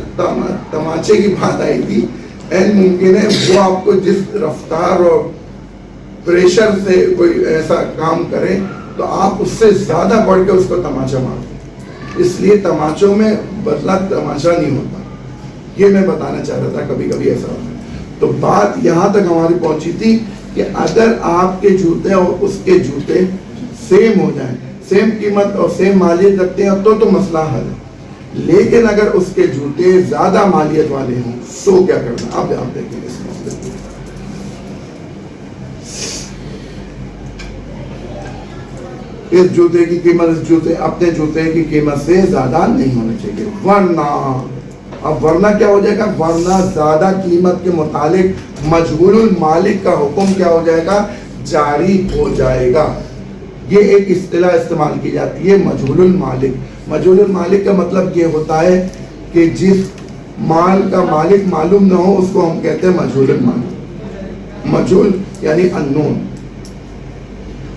تماچے کی بات آئی تھی، این ممکن ہے وہ آپ کو جس رفتار اور پریشر سے کوئی ایسا کام کرے تو آپ اس سے زیادہ بڑھ کے اس کو تماچا مارتے. اس لیے تماچوں میں بدلہ تماشا نہیں ہوتا، یہ میں بتانا چاہ رہا تھا. کبھی کبھی ایسا ہوتا ہے. تو بات یہاں تک ہماری پہنچی تھی کہ اگر آپ کے جوتے اور اس کے جوتے سیم ہو جائیں، سیم قیمت اور سیم مالیت رکھتے ہیں تو مسئلہ حل ہے. لیکن اگر اس کے جوتے زیادہ مالیت والے ہوں تو کیا کرنا؟ آپ دیکھیں اس مسئلے کو. اس جوتے کی قیمت اپنے جوتے کی قیمت سے زیادہ نہیں ہونی چاہیے، ورنہ کیا ہو جائے گا؟ ورنہ زیادہ قیمت کے متعلق مجہول المالک کا حکم کیا ہو جائے گا؟ جاری ہو جائے گا. یہ ایک اصطلاح استعمال کی جاتی ہے، مجہول المالک. مجہول المالک کا مطلب یہ ہوتا ہے کہ جس مال کا مالک معلوم نہ ہو اس کو ہم کہتے ہیں مجہول المالک. مجہول یعنی unknown.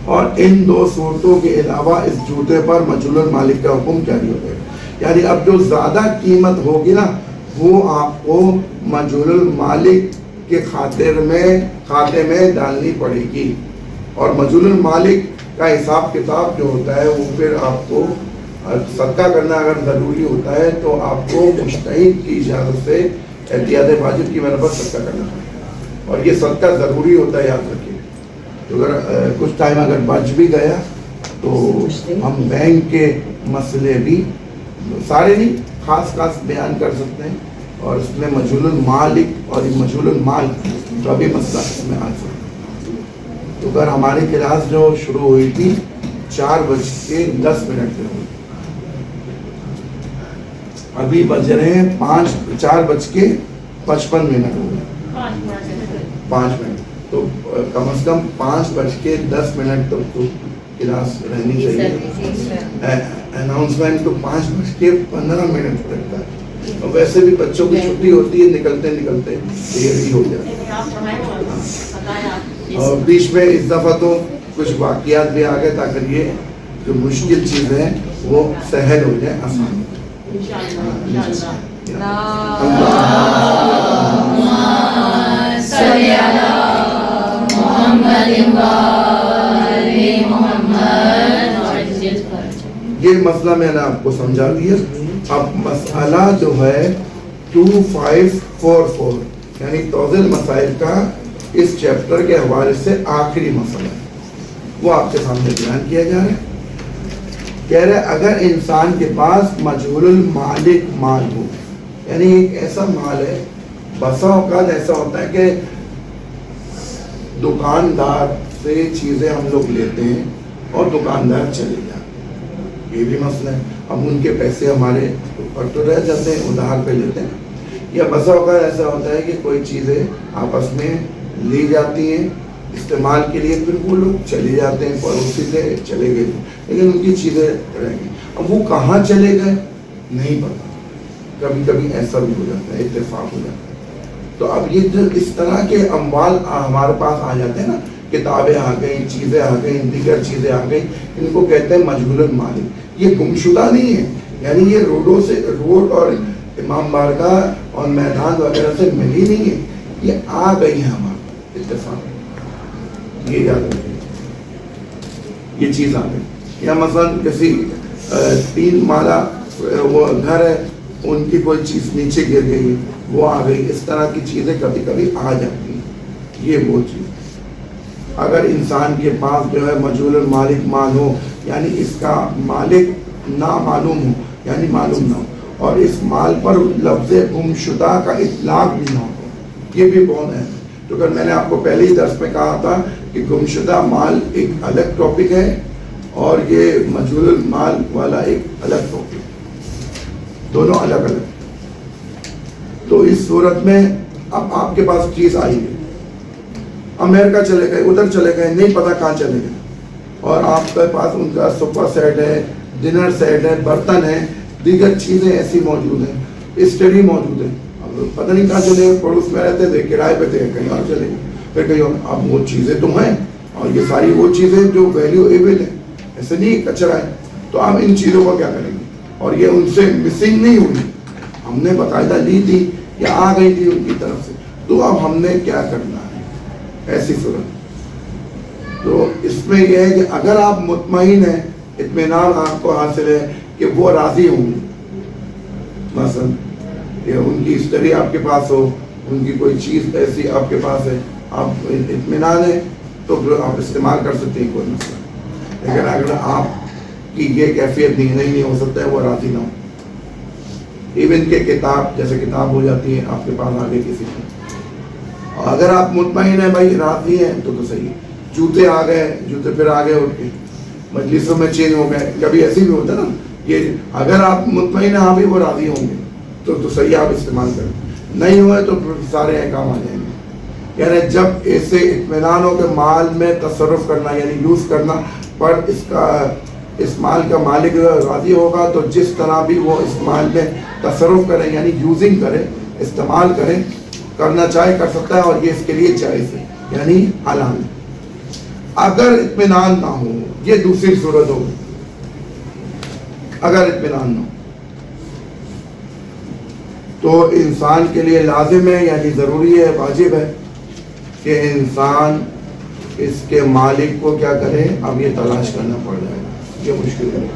اور ان دو صورتوں کے علاوہ اس جوتے پر مجہول المالک کا حکم جاری ہو جائے گا. یعنی اب جو زیادہ قیمت ہوگی نا وہ آپ کو مجہول المالک کے کھاتے میں ڈالنی پڑے گی. اور مجہول المالک کا حساب کتاب جو ہوتا ہے وہ پھر آپ کو صدقہ کرنا اگر ضروری ہوتا ہے تو آپ کو مجتہد کی اجازت سے احتیاط واجب کی بنا پر صدقہ کرنا پڑے گا. اور یہ صدقہ ضروری ہوتا ہے، یاد رکھیے. تو اگر کچھ ٹائم اگر بچ بھی گیا تو ہم بینک کے مسئلے بھی سارے نہیں خاص بیان کر سکتے ہیں، اور اس میں مجہول المالک اور مجہول المال کا بھی مسئلہ اس میں آ سکتا ہے. تو اگر ہماری کلاس جو شروع ہوئی تھی 4:10 پہ ہوئی، ابھی بج رہے ہیں 4:55 ہو گئے، 5 منٹ. تو کم از کم 5:10 تک تو کلاس رہنی چاہیے. اناؤنسمنٹ تو 5:15 تک کا ہے. اور ویسے بھی بچوں کی چھٹی ہوتی ہے، نکلتے دیر ہی ہو جاتا ہے. اور بیچ میں اس دفعہ تو کچھ واقعات بھی آ گئے تاکہ یہ جو مشکل چیزیں ہیں وہ سہل ہو جائے، آسان. یہ مسئلہ میں نے آپ کو سمجھا دیا. اب مسئلہ جو ہے 2544 یعنی توضیح مسائل کا اس چیپٹر کے حوالے سے آخری مسئلہ ہے، وہ آپ کے سامنے بیان کیا جا رہا ہے. کہہ رہے اگر انسان کے پاس مجہول المالک مال ہو، یعنی ایک ایسا مال ہے، بسا اوقات ایسا ہوتا ہے کہ دکاندار سے چیزیں ہم لوگ لیتے ہیں اور دکاندار چلے جاتے ہیں، یہ بھی مسئلہ ہے. اب ان کے پیسے ہمارے اوپر تو رہ جاتے ہیں، ادھار پہ لیتے ہیں. یا بسا اوقات ایسا ہوتا ہے کہ کوئی چیزیں آپس میں لی جاتی ہیں استعمال کے لیے، پھر وہ لوگ چلے جاتے ہیں، پڑوسی سے چلے گئے لیکن ان کی چیزیں رہ گئی. اب وہ کہاں چلے گئے نہیں پتا، کبھی کبھی ایسا بھی ہو جاتا ہے، اتفاق ہو جاتا ہے. تو اب یہ جو اس طرح کے اموال ہمارے پاس آ جاتے ہیں نا، کتابیں آ گئیں، چیزیں آ گئیں، دیگر چیزیں آ گئیں، ان کو کہتے ہیں مجہول المالک. یہ گمشدہ نہیں ہے، یعنی یہ روڈ اور امام بارگاہ اور میدان وغیرہ سے ملی نہیں ہے، یہ آ گئی ہے ہمارے اتفاق. یہ یاد رکھیں، یہ چیز آ گئی. یا مثلاً کسی 3 مالا وہ گھر ہے، ان کی کوئی چیز نیچے گر گئی، وہ آ گئی. اس طرح کی چیزیں کبھی کبھی آ جاتی ہیں. یہ وہ چیز اگر انسان کے پاس جو ہے مجہول المالک مال ہو، یعنی اس کا مالک نامعلوم ہو، یعنی معلوم نہ ہو، اور اس مال پر لفظ گمشدہ کا اطلاق بھی نہ ہو، یہ بھی بہت اہم ہے. تو اگر میں نے آپ کو پہلے ہی درس میں کہا تھا کہ گمشدہ مال ایک الگ ٹاپک ہے اور یہ مجہول المال والا ایک الگ ٹاپک ہے، دونوں الگ الگ. تو اس صورت میں اب آپ کے پاس چیز آئی ہے، امریکہ چلے گئے، ادھر چلے گئے، نہیں پتا کہاں چلے گئے، اور آپ کے پاس ان کا سوفا سیٹ ہے, ڈنر سیٹ ہے, برتن ہے, دیگر چیزیں ایسی موجود ہیں, اسٹڈی موجود ہے. اب پتہ نہیں کہاں چلے, پڑوس میں رہتے تھے, کرائے پہ تھے, کہیں اور چلے گئے, پھر کہیں اور. اب وہ چیزیں تو ہیں, اور یہ ساری وہ چیزیں جو ویلیویبل ہیں, ایسے نہیں کچرا ہے. تو آپ ان چیزوں کو کیا کریں گے؟ اور یہ ان سے مسنگ نہیں ہوئی, ہم نے باقاعدہ لی تھی یا آ گئی تھی ان کی طرف سے. تو اب ہم نے کیا کرنا ہے ایسی صورت؟ تو اس میں یہ ہے کہ اگر آپ مطمئن ہیں, اطمینان آپ کو حاصل ہے کہ وہ راضی ہوں گے, مثلا کہ ان کی اسٹڈی آپ کے پاس ہو, ان کی کوئی چیز ایسی آپ کے پاس ہے, آپ اطمینان ہے, تو آپ استعمال کر سکتے ہیں, کوئی مسئلہ. لیکن اگر آپ کی یہ کیفیت نہیں ہو سکتا ہے وہ راضی نہ ہو. ایون کہ کتاب, جیسے کتاب ہو جاتی ہے آپ کے پاس آگے کسی کی, اگر آپ مطمئن ہیں بھائی راضی ہیں تو صحیح. جوتے آ گئے, جوتے پھر آگے اٹھ کے مجلسوں میں چینج ہو گئے, کبھی ایسے بھی ہوتا ہے نا. یہ اگر آپ مطمئن ہیں ہاں بھی وہ راضی ہوں گے تو صحیح آپ استعمال کریں. نہیں ہوئے تو پھر سارے احکام آ جائیں گے. یعنی جب ایسے اطمینان ہو کہ مال میں تصرف کرنا یعنی یوز کرنا, پر اس مال کا مالک راضی ہوگا تو جس طرح بھی وہ اس مال میں تصرف کریں یعنی یوزنگ کریں, استعمال کریں, کرنا چاہے کر سکتا ہے, اور یہ اس کے لیے جائز ہے یعنی حلال ہے. اگر اطمینان نہ ہو, یہ دوسری صورت ہوگی. اگر اطمینان نہ ہو تو انسان کے لیے لازم ہے یعنی ضروری ہے, واجب ہے کہ انسان اس کے مالک کو کیا کرے. اب یہ تلاش کرنا پڑ جائے گا, یہ مشکل ہے.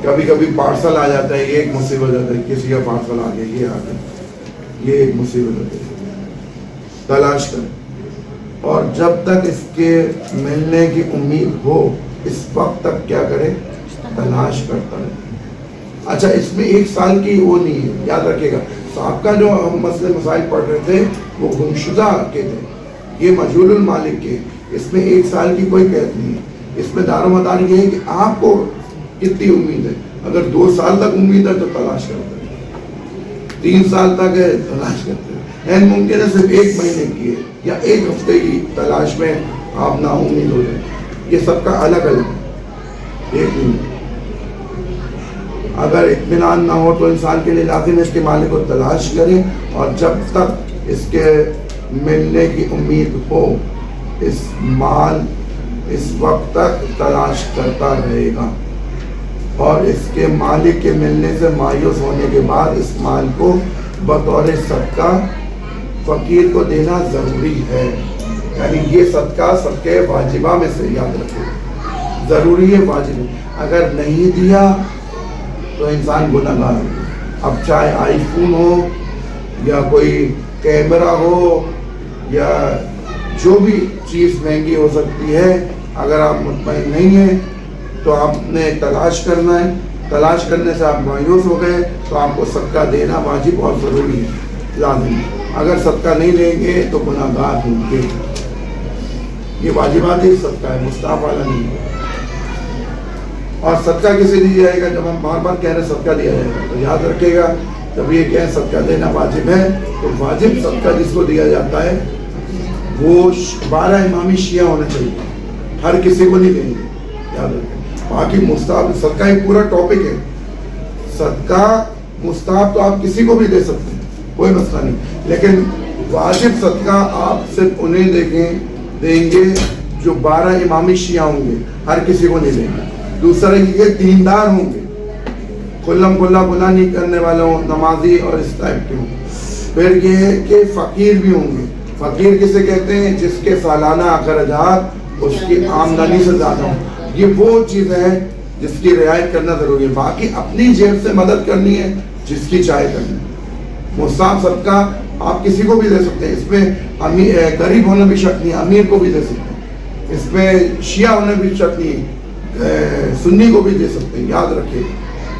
کبھی کبھی پارسل آ جاتا ہے, یہ ایک مصیبت ہوتا ہے, کسی کا پارسل آ گیا, یہ آ گیا, یہ ایک مصیبت ہوتی ہے. تلاش کریں, اور جب تک اس کے ملنے کی امید ہو اس وقت تک کیا کرے, تلاش کرتا رہے. اچھا, اس میں 1 سال کی وہ نہیں ہے, یاد رکھیے گا. صاحب کا جو ہم مسئلے مسائل پڑھ رہے تھے وہ گمشدہ کے تھے, یہ مجہول المالک کے. اس میں 1 سال کی کوئی قید نہیں ہے. اس میں دار و مدار یہ ہے کہ آپ کو کتنی امید ہے. اگر 2 سال تک امید ہے تو تلاش کرتے ہیں, 3 سال تک ہے تلاش کرتے ہیں. ممکن ہے صرف 1 مہینے کی ہے یا 1 ہفتے کی تلاش میں آپ نا امید ہو جائیں. یہ سب کا الگ الگ ہے. ایک نہیں. اگر اطمینان نہ ہو تو انسان کے لیے لازم ہے اس کے مالک کو تلاش کرے, اور جب تک اس کے ملنے کی امید ہو اس مال اس وقت تک تلاش کرتا رہے گا. اور اس کے مالک کے ملنے سے مایوس ہونے کے بعد اس مال کو بطور صدقہ فقیر کو دینا ضروری ہے. یعنی یہ صدقے واجبہ میں سے, یاد رکھیں, ضروری ہے, واجب ہے. اگر نہیں دیا تو انسان گنہگار ہے. اب چاہے آئی فون ہو یا کوئی کیمرہ ہو یا جو بھی چیز مہنگی ہو سکتی ہے, اگر آپ مطمئن نہیں ہیں تو آپ نے تلاش کرنا ہے. تلاش کرنے سے آپ مایوس ہو گئے تو آپ کو صدقہ دینا واجب اور ضروری ہے, لازم ہے. اگر صدقہ نہیں لیں گے تو گنہگار ہوں گے. یہ واجبات ہی صدقہ ہے, مستحب والا نہیں ہے. اور صدقہ کسے دیا جائے گا؟ جب ہم بار بار کہہ رہے ہیں صدقہ دیا جائے گا تو یاد رکھے گا, جب یہ کہیں صدقہ دینا واجب ہے تو واجب صدقہ جس کو دیا جاتا ہے وہ 12 امامی شیعہ ہونا چاہیے, ہر کسی کو نہیں دیں گے, یاد رکھیں. باقی مستحب صدقہ ایک پورا ٹاپک ہے. صدقہ مستحب تو آپ کسی کو بھی دے سکتے ہیں, کوئی مسئلہ نہیں, لیکن واجب صدقہ آپ صرف انہیں دیں گے جو 12 امامی شیعہ ہوں گے, ہر کسی کو نہیں دیں گے. دوسرا یہ دیندار ہوں گے, کھلم کھلا گناہ نہیں کرنے والے ہوں, نمازی اور اس ٹائپ کے ہوں. پھر یہ ہے کہ فقیر بھی ہوں گے. فقیر کسے کہتے ہیں؟ جس کے سالانہ اخراجات اس کی آمدنی سے زیادہ ہوں. یہ وہ چیز ہے جس کی رعایت کرنا ضروری ہے. باقی اپنی جیب سے مدد کرنی ہے جس کی چاہے کرنی ہے. مستحب صدقہ آپ کسی کو بھی دے سکتے ہیں, اس میں غریب ہونا بھی شرط نہیں, امیر کو بھی دے سکتے ہیں, اس میں شیعہ ہونا بھی شرط نہیں, سنی کو بھی دے سکتے ہیں, یاد رکھیں.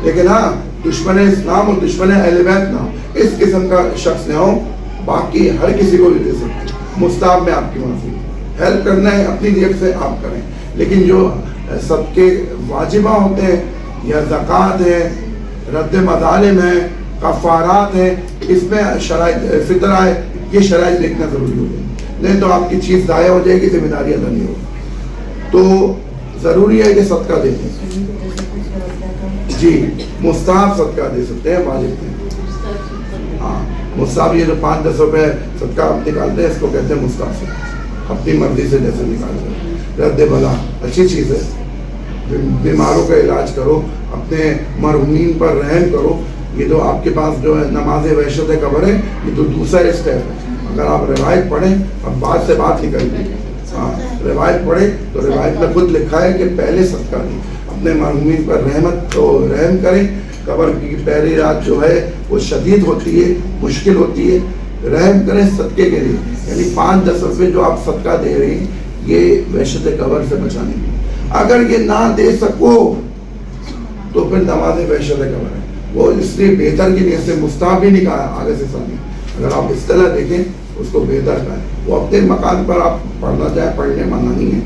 لیکن ہاں دشمن اسلام اور دشمن اہل بیت نہ ہو, اس قسم کا شخص نہ ہو. باقی ہر کسی کو بھی دے سکتے ہیں. مستحب میں آپ کی مرضی, ہیلپ کرنا ہے اپنی جیب سے آپ کریں. لیکن جو صدقے واجبہ ہوتے ہیں یا زکوٰۃ ہے, رد مظالم ہے, کفارات ہیں, اس میں شرائط فطرہ ہے, یہ شرائط دیکھنا ضروری ہو جائے, نہیں تو آپ کی چیز ضائع ہو جائے گی, ذمہ داری ادا نہیں ہوگی. تو ضروری ہے کہ صدقہ دیں جی. مستحب صدقہ دے سکتے ہیں, واجب نہیں. ہاں مستحب یہ جو 5-10 روپے صدقہ آپ نکالتے ہیں اس کو کہتے ہیں مستحب صدقہ, اپنی مرضی سے جیسے نکالتے ہیں. رد بلا اچھی چیز ہے, بیماروں کا علاج کرو, اپنے مرحومین پر رحم کرو. یہ جو آپ کے پاس جو ہے نماز وحشت قبر ہے, یہ تو دوسرا اسٹیپ ہے. اگر آپ روایت پڑھیں, اب بات سے بات نکل گئی, ہاں روایت پڑھیں تو روایت میں خود لکھا ہے کہ پہلے صدقہ دیں, اپنے مرحومین پر رحم کریں. قبر کی پہلی رات جو ہے وہ شدید ہوتی ہے, مشکل ہوتی ہے, رحم کریں صدقے کے لیے. یعنی 5-10 روپے جو آپ صدقہ دے رہے ہیں یہ وحشت قبر سے بچانے کے. اگر یہ نہ دے سکو تو پھر نماز وحشت قبر ہے, وہ اس لیے بہتر کی نیت سے مستحب بھی نہیں کہا آگے سے سامنے. اگر آپ اس طرح دیکھیں اس کو بہتر کہیں. وہ اپنے مکان پر آپ پڑھنا چاہیں پڑھنے منع نہیں ہے,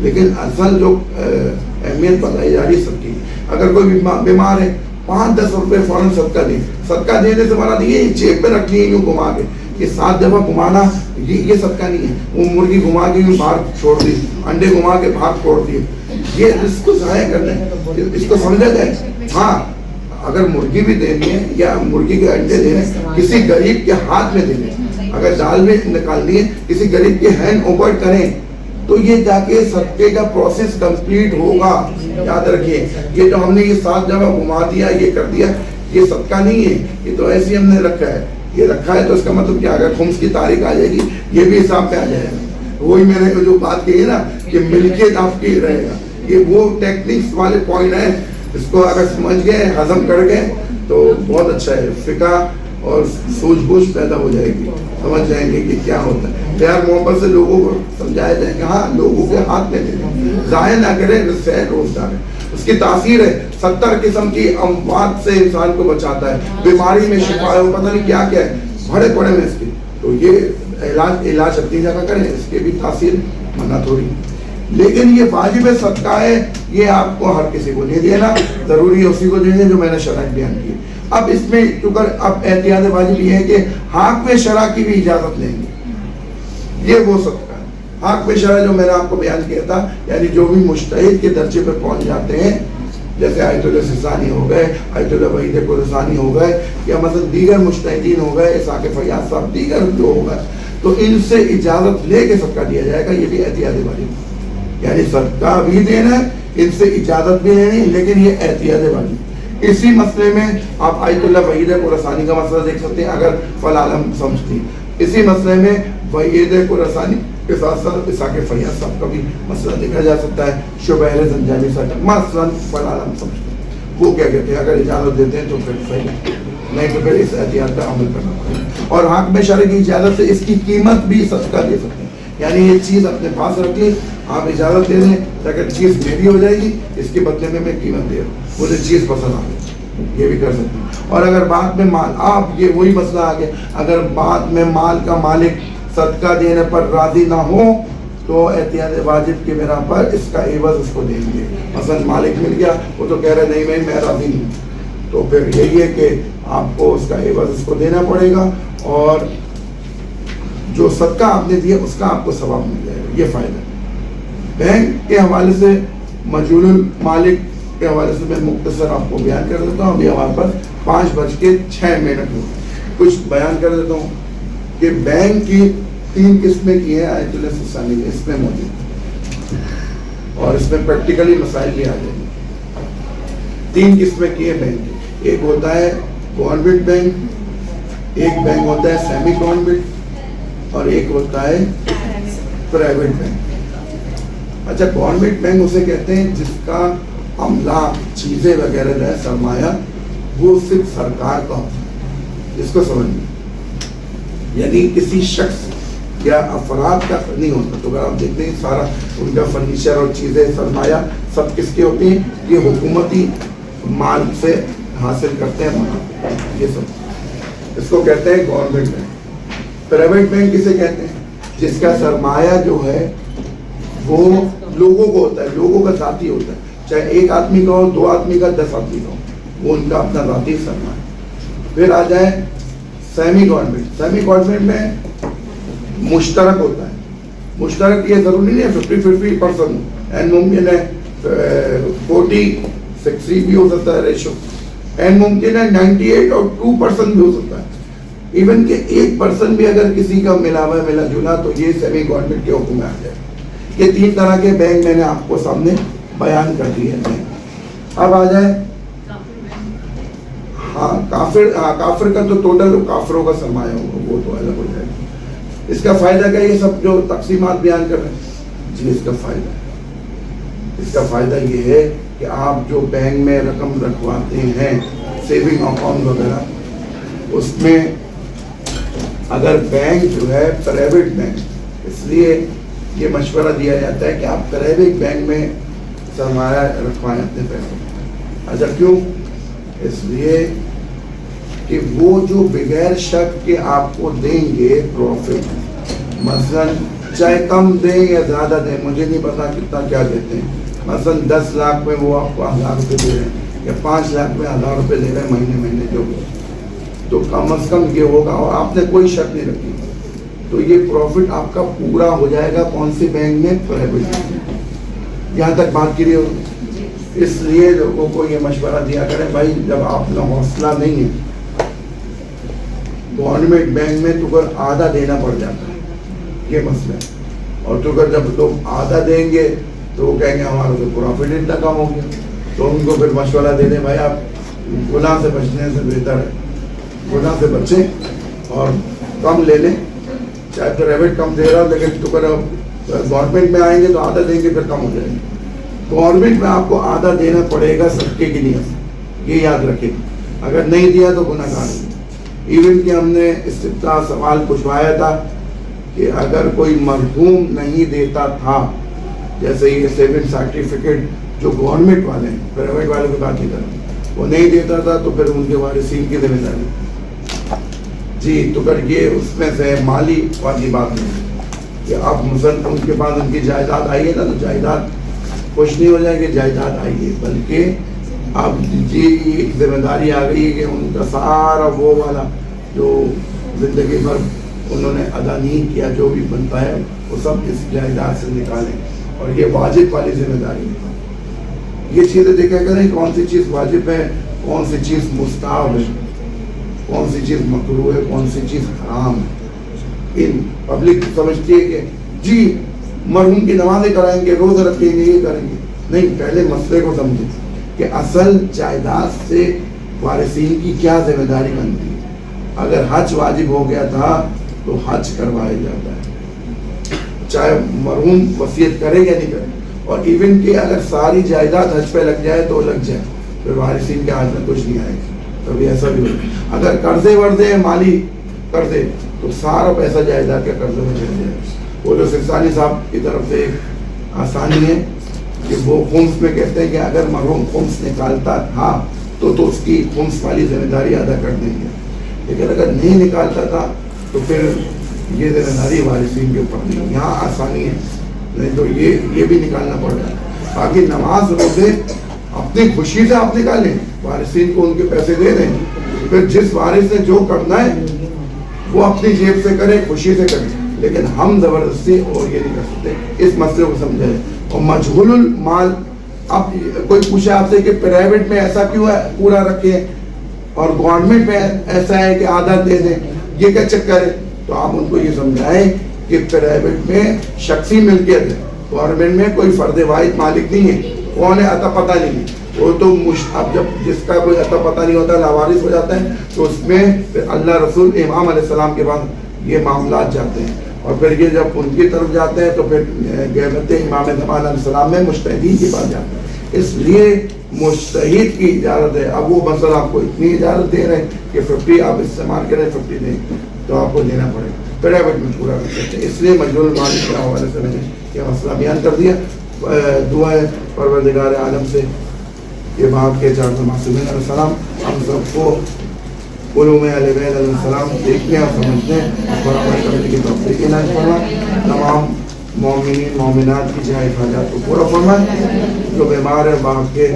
لیکن اصل جو اہمیت بتائی جا رہی ہے سب کی. اگر کوئی بیمار ہے 5-10 روپے فوراً صدقہ دیں. صدقہ دینے سے مراد یہ جیب پہ رکھ لیے یوں گھما کے, یہ 7 دفعہ گھمانا یہ صدقہ نہیں ہے. وہ مرغی گھما کے یوں باہر چھوڑ دی, انڈے گھما کے باہر چھوڑ دیے, یہ اس کو ضائع کرنا ہے, اس کو سمجھا جائے. ہاں اگر مرغی بھی دینی ہے یا مرغی کے انڈے دینے کسی غریب کے ہاتھ میں دینے, اگر دال میں نکالنی ہے کسی غریب کے ہینڈ اوور کریں تو یہ جا کے صدقے کا پروسیس کمپلیٹ ہوگا. یاد رکھیے, یہ جو ہم نے یہ 7 جگہ گھما دیا, یہ کر دیا, یہ صدقہ نہیں ہے, یہ تو ایسے ہم نے رکھا ہے. یہ رکھا ہے تو اس کا مطلب کیا, اگر خمس کی تاریخ آ جائے گی یہ بھی حساب پہ آ جائے گا. وہی میں نے جو بات کہی ہے نا کہ ملکیت آپ کی رہے گا, یہ وہ ٹیکنکس والے پوائنٹ ہیں. اس کو اگر سمجھ گئے, ہضم کر گئے تو بہت اچھا ہے. فقہ اور سوجھ بوجھ پیدا ہو جائے گی, سمجھ جائیں گے کہ کیا ہوتا ہے. پیار محبت سے لوگوں کو سمجھایا جائے کہ ہاں لوگوں کے ہاتھ میں دے دیں, ضائع نہ کریں, صحت روزگار ہے. اس کی تاثیر ہے 70 قسم کی اموات سے انسان کو بچاتا ہے, بیماری میں شفا ہے, وہ پتہ نہیں کیا کیا ہے بڑے پڑے میں اس کی. تو یہ علاج اپنی جگہ کریں, اس کے بھی تاثیر منع تھوڑی. لیکن یہ واجب صدقہ ہے, یہ آپ کو ہر کسی کو نہیں دینا, ضروری ہے اسی کو دینا جو میں نے شرائط بیان کی. اب اس میں چونکہ اب احتیاط واجب یہ ہے کہ حاکم شرع کی بھی اجازت لیں گے, یہ وہ صدقہ ہے. حاکم شرع جو میں نے آپ کو بیان کیا تھا, یعنی جو بھی مجتہد کے درجے پہ پہنچ جاتے ہیں, جیسے آیت اللہ سیستانی ہو گئے, آیت اللہ وحید قرآنی ہو گئے, یا مثلا دیگر مجتہدین ہو گئے, اسحاق فیاض صاحب, دیگر جو ہو گئے, تو ان سے اجازت لے کے صدقہ دیا جائے گا. یہ بھی احتیاط واجب, یعنی صدقہ بھی دینا ہے, ان سے اجازت بھی لینی, لیکن یہ احتیاط واجب. اسی مسئلے میں آپ آیت اللہ وحید قرآنی کا مسئلہ دیکھ سکتے ہیں اگر فلعلم سمجھتی. اسی مسئلے میں وحید قرآنی کے ساتھ ساتھ اسحاق فیاض صاحب کا بھی مسئلہ دیکھا جا سکتا ہے. شبیر زنجانی صاحب مثلا فلعلم سمجھتے ہیں, وہ کیا کہتے ہیں اگر اجازت دیتے ہیں تو پھر صحیح, نہیں تو پھر اس احتیاط کا عمل کرنا پڑے گا. اور حاکم شرع کی اجازت سے اس کی قیمت بھی صدقہ دے سکتے ہیں, یعنی یہ چیز اپنے پاس رکھ لی, آپ اجازت دے دیں اگر چیز میری ہو جائے گی, اس کے بدلے میں قیمت دے رہا ہوں, مجھے چیز پسند آ گئی, یہ بھی کر سکتے ہیں. اور اگر بعد میں مال, آپ یہ وہی مسئلہ آ گیا, اگر بعد میں مال کا مالک صدقہ دینے پر راضی نہ ہو تو احتیاط واجب کے بنا پر اس کا عوض اس کو دیں گے. مثلا مالک مل گیا, وہ تو کہہ رہے نہیں میں راضی نہیں, تو پھر یہی ہے کہ آپ کو اس کا عوض اس کو دینا پڑے گا, اور جو صدقہ آپ نے دیا اس کا آپ کو ثواب مل جائے گا. یہ فائدہ ہے. بینک کے حوالے سے مجہول المالک کے حوالے سے میں مختصر آپ کو بیان کر دیتا ہوں. ابھی ہمارے پاس 5:06 ہو, کچھ بیان کر دیتا ہوں کہ بینک کی 3 قسمیں کی ہیں آیت اللہ سیستانی میں, اس میں موجود, اور اس میں پریکٹیکلی مسائل بھی آ جائیں گے. 3 قسمیں کی ہیں بینک کی. ایک ہوتا ہے گورنمنٹ بینک, ایک بینک ہوتا ہے سیمی گورنمنٹ, اور ایک ہوتا ہے پرائیویٹ بینک. اچھا, گورنمنٹ بینک اسے کہتے ہیں جس کا املاک, چیزیں وغیرہ جو ہے سرمایہ, وہ صرف سرکار کا ہوتا ہے, جس کو سمجھیں, یعنی کسی شخص یا افراد کا نہیں ہوتا. تو اگر آپ دیکھتے ہیں سارا ان کا فرنیچر اور چیزیں سرمایہ سب کس کے ہوتے ہیں, یہ حکومتی مال سے حاصل کرتے ہیں منافع, یہ سب اس کو کہتے ہیں گورنمنٹ بینک. پرائیویٹ بینک کسے کہتے ہیں, جس کا سرمایہ جو ہے وہ لوگوں کو ہوتا ہے, لوگوں کا ذاتی ہوتا ہے, چاہے 1 آدمی کا ہو, 2 آدمی کا, 10 آدمی کا ہو, وہ ان کا اپنا ذاتی سرمایہ. پھر آ جائے سیمی گورنمنٹ. سیمی گورنمنٹ میں مشترک ہوتا ہے. مشترک یہ ضروری نہیں ہے 50-50% اینڈ ممکن ہے 40-60 بھی ہو سکتا ہے ریشو، اینڈ ممکن ہے 98 اور 2% بھی ہو سکتا ہے، ایون کہ 1% بھی اگر کسی کا ملا جلا تو یہ سیمی گورنمنٹ کے حکم میں آ جائے. یہ 3 طرح کے بینک میں نے آپ کو سامنے بیان کر دی ہے. اب آ جائے ہاں کافر کا تو ٹوٹل کافروں کا سرمایہ ہوگا، وہ تو الگ ہو جائے گا. اس کا فائدہ کیا؟ یہ سب جو تقسیمات بیان کر رہے ہیں جی، اس کا فائدہ ہے. اس کا فائدہ یہ ہے کہ آپ جو بینک میں رقم رکھواتے ہیں، سیونگ اکاؤنٹ وغیرہ، اس میں اگر بینک جو ہے پرائیویٹ بینک، اس لیے یہ مشورہ دیا جاتا ہے کہ آپ پرائیویٹ بینک میں سرمایہ رکھوائیں اپنے پیسوں. اچھا کیوں؟ اس لیے کہ وہ جو بغیر شک کے آپ کو دیں گے پروفٹ، مثلا چاہے کم دیں یا زیادہ دیں، مجھے نہیں پتا کتنا کیا دیتے ہیں، مثلا 10 لاکھ میں وہ آپ کو 1000 روپے دے رہے ہیں یا 5 لاکھ میں 1000 روپے دے رہے ہیں مہینے جو بھی، تو کم از کم یہ ہوگا اور آپ نے کوئی شک نہیں رکھی، تو یہ پروفٹ آپ کا پورا ہو جائے گا. کون سی بینک میں؟ پرائیویٹ. یہاں تک بات کریے. اس لیے لوگوں کو یہ مشورہ دیا کریں بھائی جب آپ کا حوصلہ نہیں ہے، گورنمنٹ بینک میں تو اگر آدھا دینا پڑ جاتا ہے، یہ مسئلہ ہے. اور تو اگر جب لوگ آدھا دیں گے تو وہ کہیں گے ہمارا تو پروفٹ اتنا کم ہو گیا، تو ان کو پھر مشورہ دے دیں بھائی آپ گناہ سے بچنے سے بہتر ہے گناہ سے بچیں اور کم لے لیں. چاہے پرائیویٹ کم دے رہا لیکن تو اگر گورنمنٹ میں آئیں گے تو آدھا دیں گے پھر کم ہو جائے گا. گورنمنٹ میں آپ کو آدھا دینا پڑے گا صدقے کی نیت، یہ یاد رکھیں. اگر نہیں دیا تو گناہ گار ہے. ایون کہ ہم نے استفتاء سوال پوچھوایا تھا کہ اگر کوئی مرحوم نہیں دیتا تھا، جیسے یہ سیونگ سرٹیفکیٹ جو گورنمنٹ والے ہیں، پرائیویٹ والے کو بات نہیں کرتے، وہ نہیں دیتا تھا تو پھر ان کے وارثین کی ذمہ داری جی. تو اگر یہ اس میں سے مالی والی بات نہیں کہ آپ مثلاً ان کے پاس ان کی جائیداد آئی ہے نا، تو جائیداد خوش نہیں ہو جائے کہ جائیداد آئی ہے، بلکہ اب جی ایک ذمہ داری آ گئی ہے کہ ان کا سارا وہ والا جو زندگی بھر انہوں نے ادا نہیں کیا جو بھی بنتا ہے وہ سب اس جائیداد سے نکالیں. اور یہ واجب والی ذمہ داری ہے. یہ چیزیں دیکھا کریں کون سی چیز واجب ہے، کون سی چیز مستحب ہے، کون سی چیز مکروہ ہے، کون سی چیز حرام ہے. ان پبلک سمجھتی ہے کہ جی مرحوم کی نمازیں کرائیں گے، روزہ رکھیں گے، یہ کریں گے. نہیں، پہلے مسئلے کو سمجھیں کہ اصل جائیداد سے وارثین کی کیا ذمہ داری بنتی ہے. اگر حج واجب ہو گیا تھا تو حج کروایا جاتا ہے، چاہے مرحوم وصیت کرے یا نہیں کرے. اور ایون کہ اگر ساری جائیداد حج پہ لگ جائے تو لگ جائے، پھر وارثین کے ہاتھ میں کچھ نہیں آئے گا. کبھی ایسا بھی ہو اگر قرضے ورضے مالی قرضے تو سارا پیسہ جائیداد کے قرضے میں چل جائے. وہ جو سرسانی صاحب کی طرف سے ایک آسانی ہے کہ وہ خمس میں کہتے ہیں کہ اگر مرحوم خمس نکالتا تھا تو اس کی خمس والی ذمہ داری ادا کر دیں گے، لیکن اگر نہیں نکالتا تھا تو پھر یہ ذمہ داری وارثین کے اوپر نہیں. یہاں آسانی ہے، نہیں تو یہ بھی نکالنا پڑ رہا ہے. باقی نماز روزے اپنی خوشی سے آپ نکالیں، وارثین کو ان کے پیسے دے دیں، پھر جس وارث نے جو کرنا ہے وہ اپنی جیب سے کرے، خوشی سے کرے، لیکن ہم زبردستی اور یہ نہیں کر سکتے. اس مسئلے کو سمجھیں. اور مجہول المال، اب کوئی پوچھے آپ سے کہ پرائیویٹ میں ایسا کیوں ہے پورا رکھے اور گورنمنٹ میں ایسا ہے کہ آدھا دے دیں، یہ کیا چکر ہے؟ تو آپ ان کو یہ سمجھائیں کہ پرائیویٹ میں شخصی ملکیت ہے، گورنمنٹ میں کوئی فرد واحد مالک نہیں ہے. کون ہے عطا پتہ نہیں ہے، وہ تو اب جب جس کا کوئی عطا پتہ نہیں ہوتا لاوارث ہو جاتا ہے تو اس میں پھر اللہ رسول امام علیہ السلام کے بعد یہ معاملات جاتے ہیں. اور پھر یہ جب ان کی طرف جاتے ہیں تو پھر غیبت امام زمان علیہ السلام میں مجتہدین کے پاس جاتے ہیں. اس لیے مجتہد کی اجازت ہے. اب وہ مثلا آپ کو اتنی اجازت دے رہے ہیں کہ 50 آپ استعمال کریں، 50 دیں تو آپ کو دینا پڑے گا. پرائیویٹ میں پورا کر سکتے ہیں. اس لیے مجہول المال کے حوالے سے میں نے یہ مسئلہ بیان کر دیا. دعا ہے پروردگار عالم سے کہ باپ کے 4 معصومین علیہ السلام ہم سب کو علوم اہل بیت علیہ السلام دیکھنے اور سمجھنے اور عمل کرنے کی توفیق عنایت فرمائے. تمام مومنین مومنات کی جائز حاجات کو پورا فرمائے. جو بیمار ہے باپ کے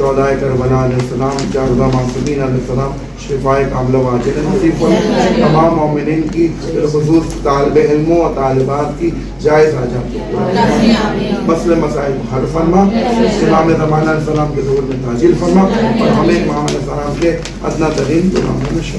شہدائے کربلا علیہ السلام، جاردہ معصومین علیہ السلام شفائے کاملہ واجل نصیب فرما، تمام مومنین کی بالخصوص طالب علموں اور طالبات کی جائز حاجات کو پورا فرما، مسئلے مسائل کو حل فرما، امام زمانہ علیہ السلام کے ظہور میں تعجیل فرما، اور ہمیں امام علیہ السلام کے ادنیٰ ترین گناہوں میں